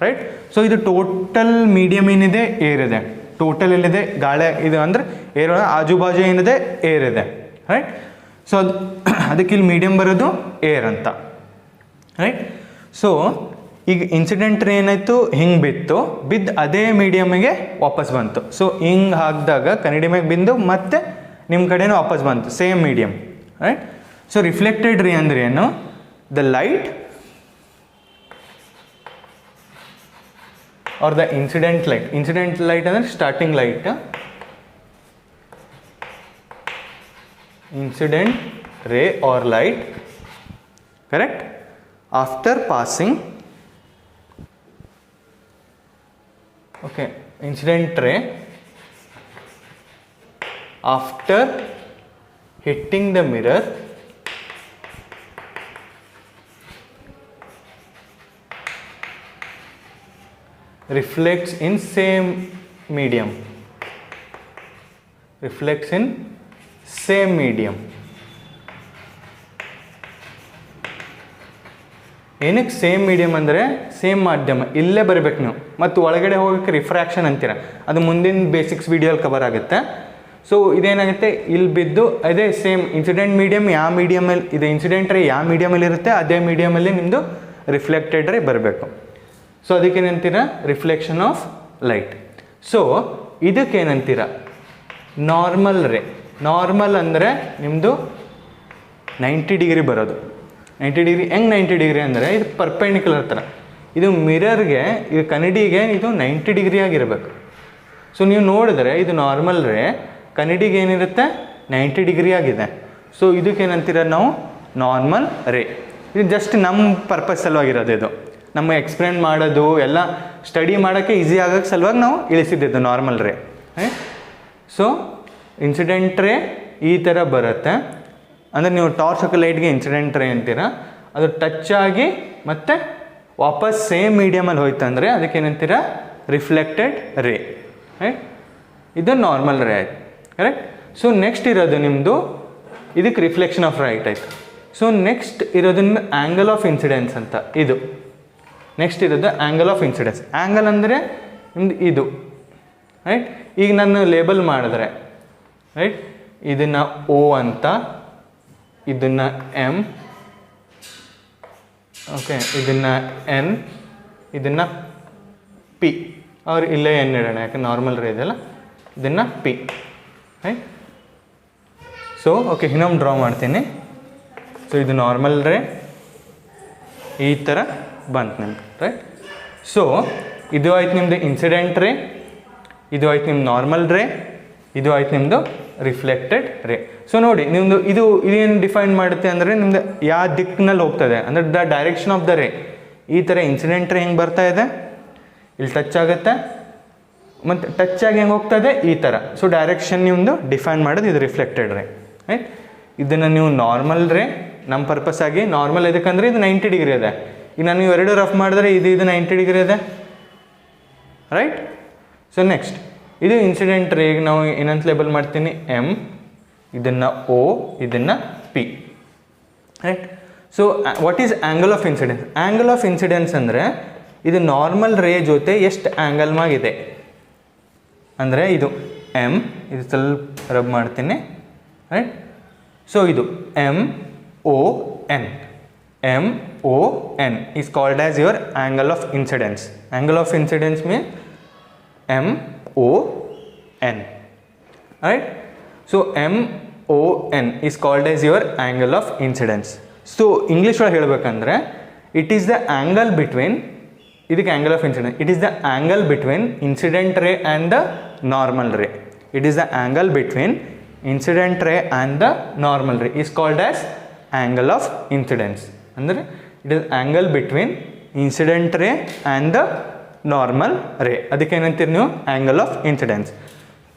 ರೈಟ್. ಸೊ ಇದು ಟೋಟಲ್ ಮೀಡಿಯಮ್ ಏನಿದೆ, ಏರ್ ಇದೆ. ಟೋಟಲ್ ಎಲ್ಲಿದೆ, ಗಾಳಿ ಇದು ಅಂದರೆ ಏರ್, ಆಜು ಬಾಜು ಏನಿದೆ, ಏರ್ ಇದೆ, ರೈಟ್. ಸೊ ಅದಕ್ಕೆ ಇಲ್ಲಿ ಮೀಡಿಯಮ್ ಬರೋದು ಏರ್ ಅಂತ, ರೈಟ್. ಸೊ ಈಗ ಇನ್ಸಿಡೆಂಟ್ ಏನಾಯಿತು, ಹಿಂಗೆ ಬಿದ್ದು ಅದೇ ಮೀಡಿಯಮಿಗೆ ವಾಪಸ್ ಬಂತು. ಸೊ ಹಿಂಗೆ ಹಾಕಿದಾಗ ಕನ್ನಡಿ ಮ್ಯಾಗ ಬಿಂದು ಮತ್ತೆ ನಿಮ್ಮ ಕಡೆನೂ ವಾಪಸ್ ಬಂತು, same medium, right. So reflected ray ಅಂದರೆ ಏನು, the light or the incident light. Incident light ಅಂದರೆ starting light, incident ray or light, correct. After passing, okay, incident ray after hitting the mirror reflects in same medium, reflects in same medium. ಏನಕ್ಕೆ same medium ಅಂದರೆ same ಮಾಧ್ಯಮ ಇಲ್ಲೇ ಬರಬೇಕು ನೀವು, ಮತ್ತು ಒಳಗಡೆ ಹೋಗೋಕ್ಕೆ ರಿಫ್ರ್ಯಾಕ್ಷನ್ ಅಂತೀರ, ಅದು ಮುಂದಿನ ಬೇಸಿಕ್ಸ್ ವೀಡಿಯೋಲ್ಲಿ ಕವರ್ ಆಗುತ್ತೆ. ಸೊ ಇದೇನಾಗುತ್ತೆ, ಇಲ್ಲಿ ಬಿದ್ದು ಅದೇ ಸೇಮ್ ಇನ್ಸಿಡೆಂಟ್ ಮೀಡಿಯಮ್ ಯಾವ ಮೀಡಿಯಮಲ್ಲಿ ಇದೆ, ಇನ್ಸಿಡೆಂಟ್ ರೇ ಯಾವ ಮೀಡಿಯಮಲ್ಲಿ ಇರುತ್ತೆ ಅದೇ ಮೀಡಿಯಮಲ್ಲಿ ನಿಮ್ಮದು ರಿಫ್ಲೆಕ್ಟೆಡ್ ರೇ ಬರಬೇಕು. ಸೊ ಅದಕ್ಕೇನಂತೀರ, ರಿಫ್ಲೆಕ್ಷನ್ ಆಫ್ ಲೈಟ್. ಸೊ ಇದಕ್ಕೇನಂತೀರ, ನಾರ್ಮಲ್ ರೇ. ನಾರ್ಮಲ್ ಅಂದರೆ ನಿಮ್ಮದು 90 ಡಿಗ್ರಿ ಬರೋದು. 90 ಡಿಗ್ರಿ ಹೆಂಗೆ 90 ಡಿಗ್ರಿ ಅಂದರೆ ಇದು ಪರ್ಪೆಂಡಿಕ್ಯುಲರ್ ಥರ, ಇದು ಮಿರರ್ಗೆ, ಇದು ಕನ್ನಡಿಗೆ ಇದು 90 ಡಿಗ್ರಿ ಆಗಿರಬೇಕು. ಸೊ ನೀವು ನೋಡಿದ್ರೆ ಇದು ನಾರ್ಮಲ್ ರೇ, ಕನ್ನಡಿಗೆ ಏನಿರುತ್ತೆ 90 ಡಿಗ್ರಿ ಆಗಿದೆ. ಸೊ ಇದಕ್ಕೇನಂತೀರ ನಾವು ನಾರ್ಮಲ್ ರೇ. ಇದು ಜಸ್ಟ್ ನಮ್ಮ ಪರ್ಪಸ್ ಸಲುವಾಗಿರೋದು, ಇದು ನಮ್ಮ ಎಕ್ಸ್ಪ್ಲೇನ್ ಮಾಡೋದು ಎಲ್ಲ ಸ್ಟಡಿ ಮಾಡೋಕ್ಕೆ ಈಸಿ ಆಗೋಕ್ಕೆ ಸಲುವಾಗಿ ನಾವು ಇಳಿಸಿದ್ದು ನಾರ್ಮಲ್ ರೇ. ಸೊ ಇನ್ಸಿಡೆಂಟ್ ರೇ ಈ ಥರ ಬರುತ್ತೆ, ಅಂದರೆ ನೀವು ಟಾರ್ಚ್ ಹಾಕೋ ಲೈಟ್ಗೆ ಇನ್ಸಿಡೆಂಟ್ ರೇ ಅಂತೀರ. ಅದು ಟಚ್ ಆಗಿ ಮತ್ತೆ ವಾಪಸ್ ಸೇಮ್ ಮೀಡಿಯಮಲ್ಲಿ ಹೋಯ್ತು ಅಂದರೆ ಅದಕ್ಕೇನಂತೀರ, ರಿಫ್ಲೆಕ್ಟೆಡ್ ರೇ. ರೈಟ್, ಇದು ನಾರ್ಮಲ್ ರೇ ಆಯ್ತು. ಕರೆಕ್ಟ್. ಸೊ ನೆಕ್ಸ್ಟ್ ಇರೋದು ನಿಮ್ಮದು, ಇದಕ್ಕೆ ರಿಫ್ಲೆಕ್ಷನ್ ಆಫ್ ಲೈಟ್ ಆಯಿತು. ಸೊ ನೆಕ್ಸ್ಟ್ ಇರೋದು ನಿಮ್ಮ ಆ್ಯಂಗಲ್ ಆಫ್ ಇನ್ಸಿಡೆನ್ಸ್ ಅಂತ. ಇದು ನೆಕ್ಸ್ಟ್ ಇರೋದು ಆ್ಯಂಗಲ್ ಆಫ್ ಇನ್ಸಿಡೆನ್ಸ್. ಆ್ಯಂಗಲ್ ಅಂದರೆ ನಿಮ್ದು ಇದು. ರೈಟ್, ಈಗ ನಾನು ಲೇಬಲ್ ಮಾಡಿದ್ರೆ, ರೈಟ್, ಇದನ್ನು O ಅಂತ, ಇದನ್ನು M, ಓಕೆ, ಇದನ್ನು N, ಇದನ್ನು P, ಅವ್ರು ಇಲ್ಲೇ N ಇಡೋಣ, ಯಾಕೆ ನಾರ್ಮಲ್ ರೇ ಇದೆಲ್ಲ, ಇದನ್ನು P. ರೈಟ್. ಸೊ ಓಕೆ, ಇನ್ನೊಮ್ಮೆ ಡ್ರಾ ಮಾಡ್ತೀನಿ. ಸೊ ಇದು ನಾರ್ಮಲ್ ರೇ ಈ ಥರ ಬಂತು ನಿಮ್ದು. ರೈಟ್. ಸೊ ಇದು ಆಯ್ತು ನಿಮ್ಮದು ಇನ್ಸಿಡೆಂಟ್ ರೇ, ಇದು ಆಯ್ತು ನಿಮ್ಮ ನಾರ್ಮಲ್ ರೇ, ಇದು ಆಯ್ತು ನಿಮ್ಮದು ರಿಫ್ಲೆಕ್ಟೆಡ್ ರೇ. ಸೊ ನೋಡಿ ನಿಮ್ಮದು ಇದೇನು ಡಿಫೈನ್ ಮಾಡುತ್ತೆ ಅಂದರೆ ನಿಮ್ಮದು ಯಾವ ದಿಕ್ಕಿನಲ್ಲಿ ಹೋಗ್ತದೆ ಅಂದರೆ the direction of the ray. ಈ ಥರ ಇನ್ಸಿಡೆಂಟ್ ರೇ ಹೆಂಗೆ ಬರ್ತಾ ಇದೆ, ಇಲ್ಲಿ ಟಚ್ ಆಗುತ್ತೆ, ಮತ್ತು ಟಚ್ ಆಗಿ ಹೆಂಗೆ ಹೋಗ್ತದೆ ಈ ಥರ. ಸೊ ಡೈರೆಕ್ಷನ್ ನಿಮ್ಮದು ಡಿಫೈನ್ ಮಾಡೋದು ಇದು ರಿಫ್ಲೆಕ್ಟೆಡ್ ರೇ. ರೈಟ್. ಇದನ್ನು ನೀವು ನಾರ್ಮಲ್ ರೇ, ನಮ್ಮ ಪರ್ಪಸ್ ಆಗಿ ನಾರ್ಮಲ್ ಇದಕ್ಕಂದರೆ ಇದು 90 ಡಿಗ್ರಿ ಇದೆ. ಈಗ ನಾನು ನೀವು ಎರಡು ರಫ್ ಮಾಡಿದ್ರೆ ಇದು 90 ಡಿಗ್ರಿ ಇದೆ. ರೈಟ್. ಸೊ ನೆಕ್ಸ್ಟ್ ಇದು ಇನ್ಸಿಡೆಂಟ್ ರೇ, ನಾವು ಏನಂತ ಲೇಬಲ್ ಮಾಡ್ತೀನಿ, M, ಇದನ್ನು O, ಇದನ್ನು P. Right. So what is angle of incidence? Angle of incidence ಅಂದರೆ ಇದು ನಾರ್ಮಲ್ ರೇ ಜೊತೆ ಎಷ್ಟು ಆ್ಯಂಗಲ್ ಮಾಗಿದೆ ಅಂದರೆ ಇದು M, ಇದು ಸ್ವಲ್ಪ ರಬ್ ಮಾಡ್ತೀನಿ. ರೈಟ್. ಸೊ ಇದು MON. MON is called as your angle of incidence. Angle of incidence means MON. Right? So MON is called as your angle of incidence. So English ಒಳಗೆ ಹೇಳಬೇಕಂದ್ರೆ it is the angle between, ಇದಕ್ಕೆ angle of incidence, it is the angle between incident ray and the normal ray. It is the angle between incident ray and the normal ray is called as angle of incidence. ಅಂದರೆ it is angle between incident ray and the normal ray. ಅದಕ್ಕೆ ಏನಂತೀರಿ ನೀವು, angle of incidence.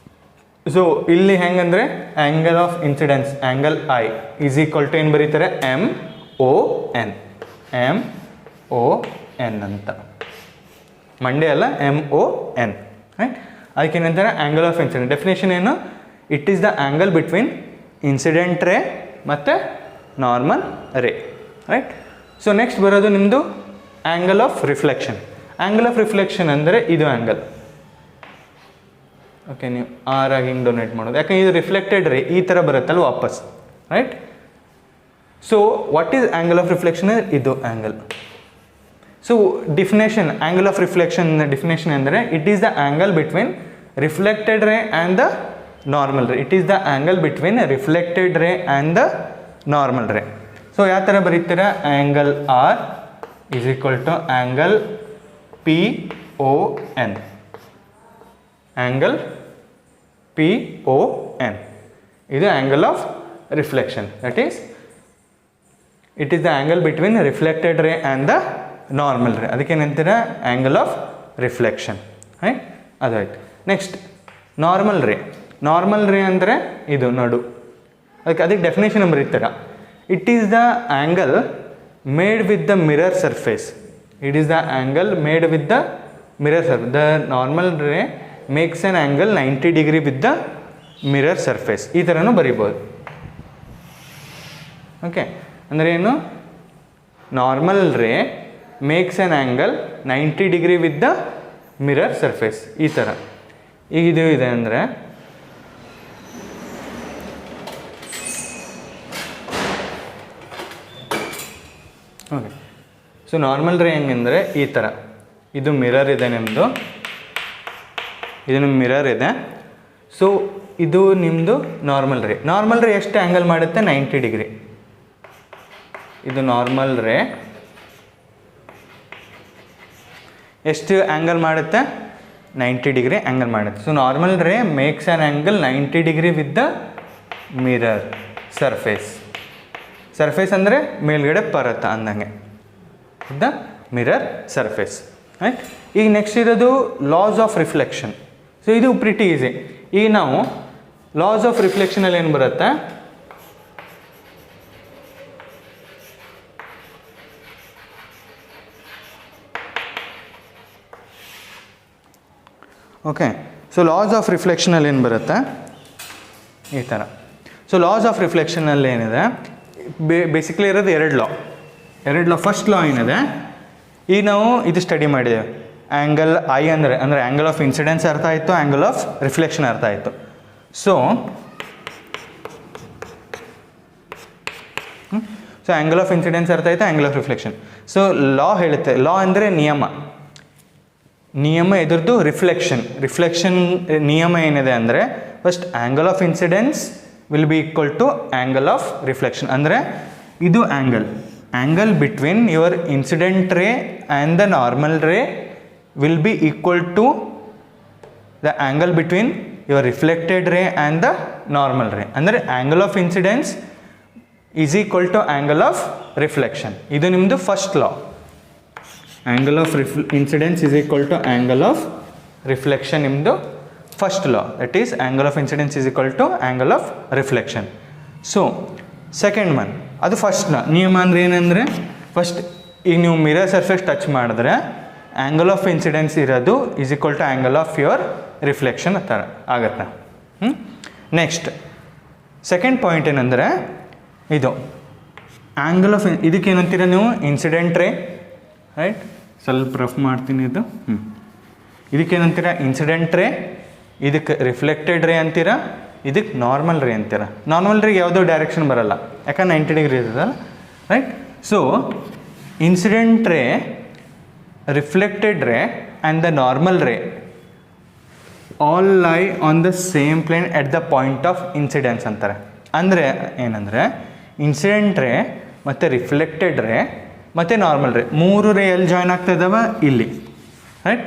So ಇಲ್ಲಿ ಹೆಂಗಂದರೆ angle of incidence, angle I is equal to ಏನು ಬರೀತಾರೆ, MON. MON ಅಂತ, Monday ಅಲ್ಲ, MON. ರೈಟ್. ಅದಕ್ಕೆ ಏನಂತಾರೆ ಆ್ಯಂಗಲ್ ಆಫ್ ಇನ್ಸಿಡೆನ್ಸ್. ಡೆಫಿನೇಷನ್ ಏನು, it is the angle between incident ray ಮತ್ತು normal ray. Right. So next ಬರೋದು ನಿಮ್ಮದು angle of reflection. Angle of reflection ಅಂದರೆ ಇದು ಆ್ಯಂಗಲ್. ಓಕೆ, ನೀವು R ಆಗಿ ಹಿಂಗೆ ಡೊನೇಟ್ ಮಾಡೋದು, ಯಾಕಂದ್ರೆ ಇದು ರಿಫ್ಲೆಕ್ಟೆಡ್ ರೇ ಈ ಥರ ಬರುತ್ತಲ್ಲ ವಾಪಸ್. Right. So what is angle of reflection? ಇದು angle. So definition angle of reflection definition ಅಂದರೆ it is the angle between reflected ray and the normal ray. It is the angle between reflected ray and the normal ray. So ಯಾವ ಥರ ಬರೀತೀರಾ, angle R is equal to angle PON. Angle PON ಇದು angle of reflection. That is it is the angle between reflected ray and the normal ray. ಅದಕ್ಕೇನಂತೀರ angle of reflection. Right. ಅದಾಯ್ತು. Next normal ray. Normal ray ಅಂದರೆ ಇದು ನಡು. ಅದಕ್ಕೆ definition ಬರೀತೀರ, it is the angle made with the mirror surface. It is the angle made with the mirror surface. The normal ray makes an angle 90 degree with the mirror surface. ಈ ಥರನೂ ಬರಿಬೋದು. Okay, ಅಂದರೆ ಏನು, normal ರೇ makes an angle 90 degree with the mirror surface. ಈ ಥರ ಈಗ ಇದು ಇದೆ ಅಂದರೆ ಓಕೆ. ಸೊ ನಾರ್ಮಲ್ ರೇ ಹೆಂಗಂದರೆ ಈ ಥರ, ಇದು ಮಿರರ್ ಇದೆ ನಿಮ್ಮದು, ಇದು ನಿಮ್ಮ ಮಿರರ್ ಇದೆ. ಸೊ ಇದು ನಿಮ್ಮದು ನಾರ್ಮಲ್ ರೇ. ನಾರ್ಮಲ್ ರೇ ಎಷ್ಟು ಆ್ಯಂಗಲ್ ಮಾಡುತ್ತೆ? 90 ಡಿಗ್ರಿ. ಇದು ನಾರ್ಮಲ್ ರೇ ಎಷ್ಟು ಆ್ಯಂಗಲ್ ಮಾಡುತ್ತೆ? 90 ಡಿಗ್ರಿ ಆ್ಯಂಗಲ್ ಮಾಡುತ್ತೆ. ಸೊ ನಾರ್ಮಲ್ ರೇ makes an angle 90 degree with the mirror surface. Surface ಅಂದರೆ ಮೇಲ್ಗಡೆ ಪರತ್ತ ಅಂದಂಗೆ, ದ ಮಿರರ್ ಸರ್ಫೇಸ್. ರೈಟ್. ಈಗ ನೆಕ್ಸ್ಟ್ ಇರೋದು ಲಾಸ್ ಆಫ್ ರಿಫ್ಲೆಕ್ಷನ್. ಸೊ ಇದು ಪ್ರಿಟಿ ಈಸಿ. ಈಗ ನಾವು ಲಾಸ್ ಆಫ್ ರಿಫ್ಲೆಕ್ಷನಲ್ಲಿ ಏನು ಬರುತ್ತೆ? ಓಕೆ. ಸೊ ಲಾಸ್ ಆಫ್ ರಿಫ್ಲೆಕ್ಷನಲ್ಲಿ ಏನು ಬರುತ್ತೆ? ಈ ಥರ. ಸೊ ಲಾಸ್ ಆಫ್ ರಿಫ್ಲೆಕ್ಷನಲ್ಲಿ ಏನಿದೆ, ಬೇಸಿಕ್ಲಿ ಇರೋದು ಎರಡು ಲಾ. ಫಸ್ಟ್ ಲಾ ಏನಿದೆ, ಈಗ ನಾವು ಇದು ಸ್ಟಡಿ ಮಾಡಿದ್ದೇವೆ. ಆ್ಯಂಗಲ್ ಐ ಅಂದರೆ ಆ್ಯಂಗಲ್ ಆಫ್ ಇನ್ಸಿಡೆನ್ಸ್ ಅರ್ಥ ಆಯಿತು, ಆ್ಯಂಗಲ್ ಆಫ್ ರಿಫ್ಲೆಕ್ಷನ್ ಅರ್ಥ ಆಯಿತು. ಸೊ ಆ್ಯಂಗಲ್ ಆಫ್ ಇನ್ಸಿಡೆನ್ಸ್ ಅರ್ಥ ಆಯಿತು, angle of reflection. So law ಹೇಳುತ್ತೆ, ಲಾ ಅಂದರೆ ನಿಯಮ ಎದುರ್ದು ರಿಫ್ಲೆಕ್ಷನ್ ನಿಯಮ ಏನಿದೆ ಅಂದರೆ, first angle of incidence will be equal to angle of reflection. ಅಂದರೆ ಇದು angle between your incident ray and the normal ray will be equal to the angle between your reflected ray and the normal ray. ಅಂದರೆ angle of incidence is equal to angle of reflection. ಇದು ನಿಮ್ಮದು first law. Angle of incidence is equal to angle of reflection ನಿಮ್ಮದು first law. That is angle of incidence is equal to angle of reflection. So second one, ಅದು first law. ನಿಯಮ ಅಂದರೆ ಏನಂದರೆ, first ಈಗ ನೀವು mirror surface touch ಮಾಡಿದ್ರೆ angle of incidence ಇರೋದು is equal to angle of your reflection ಆ ಥರ ಆಗುತ್ತೆ. ನೆಕ್ಸ್ಟ್ ಸೆಕೆಂಡ್ ಪಾಯಿಂಟ್ ಏನಂದರೆ, ಇದು ಆ್ಯಂಗಲ್ ಆಫ್ ಇದಕ್ಕೆ ಏನಂತೀರ ನೀವು? Incident ray. ರೈಟ್. ಸ್ವಲ್ಪ ರಫ್ ಮಾಡ್ತೀನಿ ಇದು. ಇದಕ್ಕೇನಂತೀರ? ಇನ್ಸಿಡೆಂಟ್ ರೇ. ಇದಕ್ಕೆ ರಿಫ್ಲೆಕ್ಟೆಡ್ ರೇ ಅಂತೀರ, ಇದಕ್ಕೆ ನಾರ್ಮಲ್ ರೇ ಅಂತೀರ. ನಾರ್ಮಲ್ ರೇಗೆ ಯಾವುದೋ ಡೈರೆಕ್ಷನ್ ಬರೋಲ್ಲ, ಯಾಕಂದ್ರೆ 90 ಡಿಗ್ರಿ ಇರ್ತದಲ್ಲ. Right. So incident ray, reflected ray and the normal ray all lie on the same plane at the point of incidence ಅಂತಾರೆ. ಅಂದರೆ ಏನಂದರೆ, ಇನ್ಸಿಡೆಂಟ್ ರೇ ಮತ್ತು ರಿಫ್ಲೆಕ್ಟೆಡ್ ರೇ ಮತ್ತು ನಾರ್ಮಲ್ ರೇ, ಮೂರು ರೇ ಎಲ್ಲಿ ಜಾಯ್ನ್ ಆಗ್ತಾ ಇದ್ದಾವೆ? ಇಲ್ಲಿ. ರೈಟ್.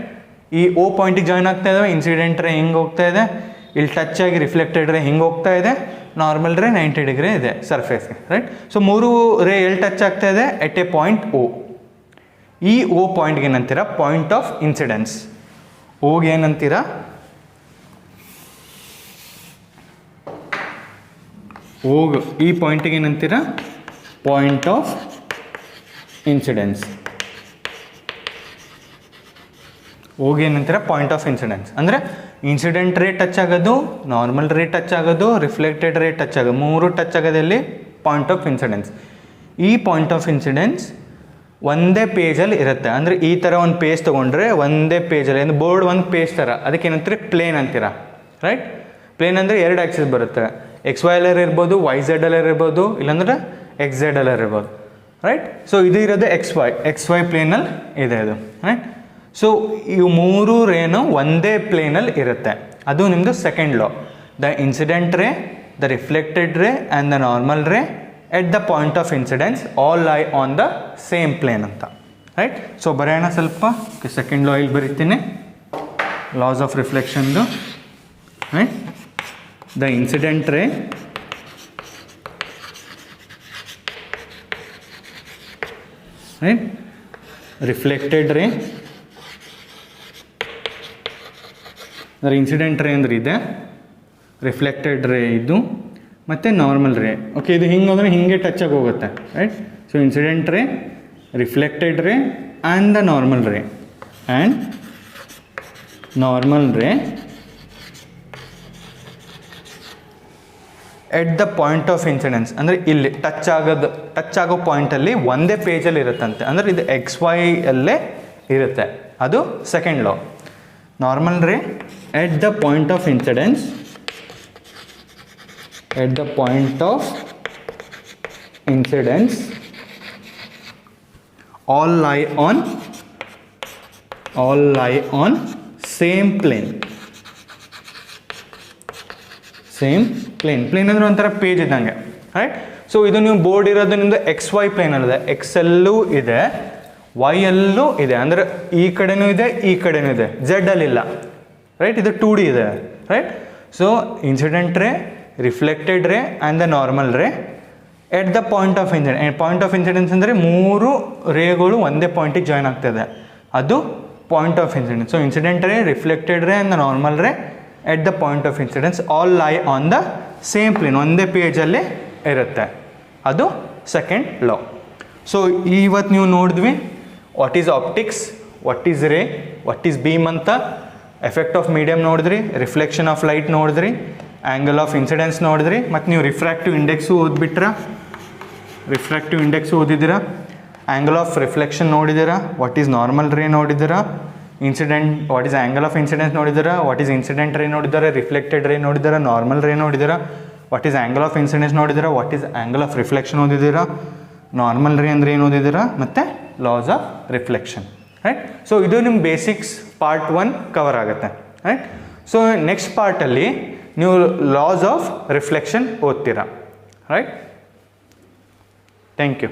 ಈ ಓ ಪಾಯಿಂಟಿಗೆ ಜಾಯ್ನ್ ಆಗ್ತಾ ಇದ್ದಾವೆ. ಇನ್ಸಿಡೆಂಟ್ ರೇ ಹಿಂಗೆ ಹೋಗ್ತಾ ಇದೆ, ಇಲ್ಲಿ ಟಚ್ ಆಗಿ ರಿಫ್ಲೆಕ್ಟೆಡ್ ರೇ ಹಿಂಗೆ ಹೋಗ್ತಾ ಇದೆ, ನಾರ್ಮಲ್ ರೇ 90 ಡಿಗ್ರಿ ಇದೆ ಸರ್ಫೇಸ್ಗೆ. ರೈಟ್. ಸೊ ಮೂರು ರೇ ಎಲ್ಲಿ ಟಚ್ ಆಗ್ತಾ ಇದೆ? At a point O. ಈ ಓ ಪಾಯಿಂಟ್ಗೆ ಏನಂತೀರ? Point of incidence. ಓಗೆ ಏನಂತೀರ? ಓಗ್ ಈ ಪಾಯಿಂಟಿಗೆ ಏನಂತೀರ? Point of incidence. ಓಗೆ ಏನಂತೀರ? Point of incidence. ಅಂದರೆ ಇನ್ಸಿಡೆಂಟ್ ರೇ ಟಚ್ ಆಗೋದು, ನಾರ್ಮಲ್ ರೇ ಟಚ್ ಆಗೋದು, ರಿಫ್ಲೆಕ್ಟೆಡ್ ರೇ ಟಚ್ ಆಗೋದು, ಮೂರು ಟಚ್ ಆಗೋದಲ್ಲಿ ಪಾಯಿಂಟ್ ಆಫ್ ಇನ್ಸಿಡೆನ್ಸ್. ಈ ಪಾಯಿಂಟ್ ಆಫ್ ಇನ್ಸಿಡೆನ್ಸ್ ಒಂದೇ ಪೇಜಲ್ಲಿ ಇರುತ್ತೆ. ಅಂದರೆ ಈ ಥರ ಒಂದು ಪೇಜ್ ತೊಗೊಂಡ್ರೆ ಒಂದೇ ಪೇಜಲ್ಲಿ, ಅಂದರೆ ಬೋರ್ಡ್ ಒಂದು ಪೇಜ್ ಥರ, ಅದಕ್ಕೆ ಏನಂತೀರ? ಪ್ಲೇನ್ ಅಂತೀರ. ರೈಟ್. ಪ್ಲೇನ್ ಅಂದರೆ ಎರಡು ಆ್ಯಕ್ಸಿಸ್ ಬರುತ್ತೆ, ಎಕ್ಸ್ ವೈ ಎಲ್ಲರ್ ಇರ್ಬೋದು, ವೈ ಝೆಡ್ ಎಲ್ಲರ್ ಇರ್ಬೋದು, ಇಲ್ಲಾಂದ್ರೆ ಎಕ್ಸ್ ಝೆಡ್ ಎಲ್ಲರ್ ಇರ್ಬೋದು. ರೈಟ್. ಸೊ ಇದು ಇರೋದು ಎಕ್ಸ್ ವೈ ಪ್ಲೇನಲ್ಲಿ ಇದೆ ಇದು. ರೈಟ್. ಸೊ ಇವು ಮೂರು ರೇನು ಒಂದೇ ಪ್ಲೇನಲ್ಲಿ ಇರುತ್ತೆ. ಅದು ನಿಮ್ಮದು second law. The incident ray, the reflected ray and the normal ray at the point of incidence all lie on the same plane ಅಂತ. ರೈಟ್. ಸೊ ಬರೆಯೋಣ ಸ್ವಲ್ಪ. ಸೆಕೆಂಡ್ ಲಾ ಇಲ್ಲಿ ಬರೀತೀನಿ, ಲಾಸ್ ಆಫ್ ರಿಫ್ಲೆಕ್ಷನ್ದು. Right. The incident ray, right, reflected ray, ಅಂದರೆ incident ರೇ ಅಂದರೆ ಇದೆ, ರಿಫ್ಲೆಕ್ಟೆಡ್ ರೇ ಇದು, ಮತ್ತು ನಾರ್ಮಲ್ ರೇ. ಓಕೆ. ಇದು ಹಿಂಗೆ ಹೋದರೆ ಹಿಂಗೆ ಟಚ್ ಆಗಿ ಹೋಗುತ್ತೆ. Right. So incident ray, reflected ray and the normal ರೇ, and normal ray at the point of incidence ಅಂದರೆ ಇಲ್ಲಿ ಟಚ್ ಆಗೋ ಪಾಯಿಂಟಲ್ಲಿ ಒಂದೇ ಪೇಜಲ್ಲಿ ಇರುತ್ತಂತೆ, ಅಂದರೆ ಇದು ಎಕ್ಸ್ ವೈ ಅಲ್ಲೇ ಇರುತ್ತೆ, ಅದು second law. Normal ray at the point of incidence, at the point of incidence all lie on same plane. Plane ಅಂದರೆ ಒಂಥರ ಪೇಜ್ ಇದ್ದಂಗೆ, ರೈಟ್. ಸೊ ಇದು ನೀವು ಬೋರ್ಡ್ ಇರೋದು ನಿಮ್ಮದು ಎಕ್ಸ್ ವೈ ಪ್ಲೇನಲ್ಲಿದೆ, ಎಕ್ಸಲ್ಲೂ ಇದೆ ವೈ ಅಲ್ಲೂ ಇದೆ, ಅಂದರೆ ಈ ಕಡೆನೂ ಇದೆ ಈ ಕಡೆನೂ ಇದೆ, ಝೆಡ್ ಅಲ್ಲಿಲ್ಲ, ರೈಟ್. ಇದು 2D ಇದೆ, right. So incident ray, reflected ray and the normal ray at the point of incidence. Point of incidence ಅಂದರೆ 3 ರೇಗಳು ಒಂದೇ ಪಾಯಿಂಟಿಗೆ ಜಾಯ್ನ್ ಆಗ್ತಾಯಿದೆ, ಅದು point of incidence. So incident ray, reflected ray and the normal ray at the point of incidence all lie on the same plane, ಒಂದೇ ಪೇಜಲ್ಲಿ ಇರುತ್ತೆ, ಅದು ಸೆಕೆಂಡ್ ಲಾ. ಸೊ ಇವತ್ತು ನೀವು ನೋಡಿದ್ವಿ what is optics, what is ray, what is beam ಅಂತ, effect of medium ನೋಡಿದ್ರಿ, reflection of light ನೋಡಿದ್ರಿ, ಆ್ಯಂಗಲ್ ಆಫ್ ಇನ್ಸಿಡೆನ್ಸ್ ನೋಡಿದ್ರಿ, ಮತ್ತು ನೀವು ರಿಫ್ರಾಕ್ಟಿವ್ ಇಂಡೆಕ್ಸು ಓದ್ಬಿಟ್ರ, ರಿಫ್ರಾಕ್ಟಿವ್ ಇಂಡೆಕ್ಸ್ ಓದಿದ್ದೀರಾ, ಆ್ಯಂಗಲ್ ಆಫ್ ರಿಫ್ಲೆಕ್ಷನ್ ನೋಡಿದ್ದೀರಾ, ವಾಟ್ ಈಸ್ ನಾರ್ಮಲ್ ರೇ ನೋಡಿದ್ದೀರಾ, incident what is angle of incidence ನೋಡಿದ್ದೀರಾ, ವಾಟ್ ಈಸ್ ಇನ್ಸಿಡೆಂಟ್ ರೇ ನೋಡಿದ್ದಾರೆ, ರಿಫ್ಲೆಕ್ಟೆಡ್ ರೇ ನೋಡಿದ್ದೀರಾ, ನಾರ್ಮಲ್ ರೇ ನೋಡಿದ್ದೀರಾ, what is angle of incidence ನೋಡಿದ್ದೀರಾ, what is angle of reflection ಓದಿದ್ದೀರಾ, normal ray ಅಂದರೆ ಏನು ಓದಿದ್ದೀರಾ, ಮತ್ತು laws of reflection, right. So ಇದು ನಿಮ್ಮ ಬೇಸಿಕ್ಸ್ ಪಾರ್ಟ್ 1 ಕವರ್ ಆಗುತ್ತೆ, ರೈಟ್. ಸೊ ನೆಕ್ಸ್ಟ್ ಪಾರ್ಟಲ್ಲಿ ನೀವು ಲಾಸ್ ಆಫ್ ರಿಫ್ಲೆಕ್ಷನ್ ಓದ್ತೀರಾ, ರೈಟ್. Thank you.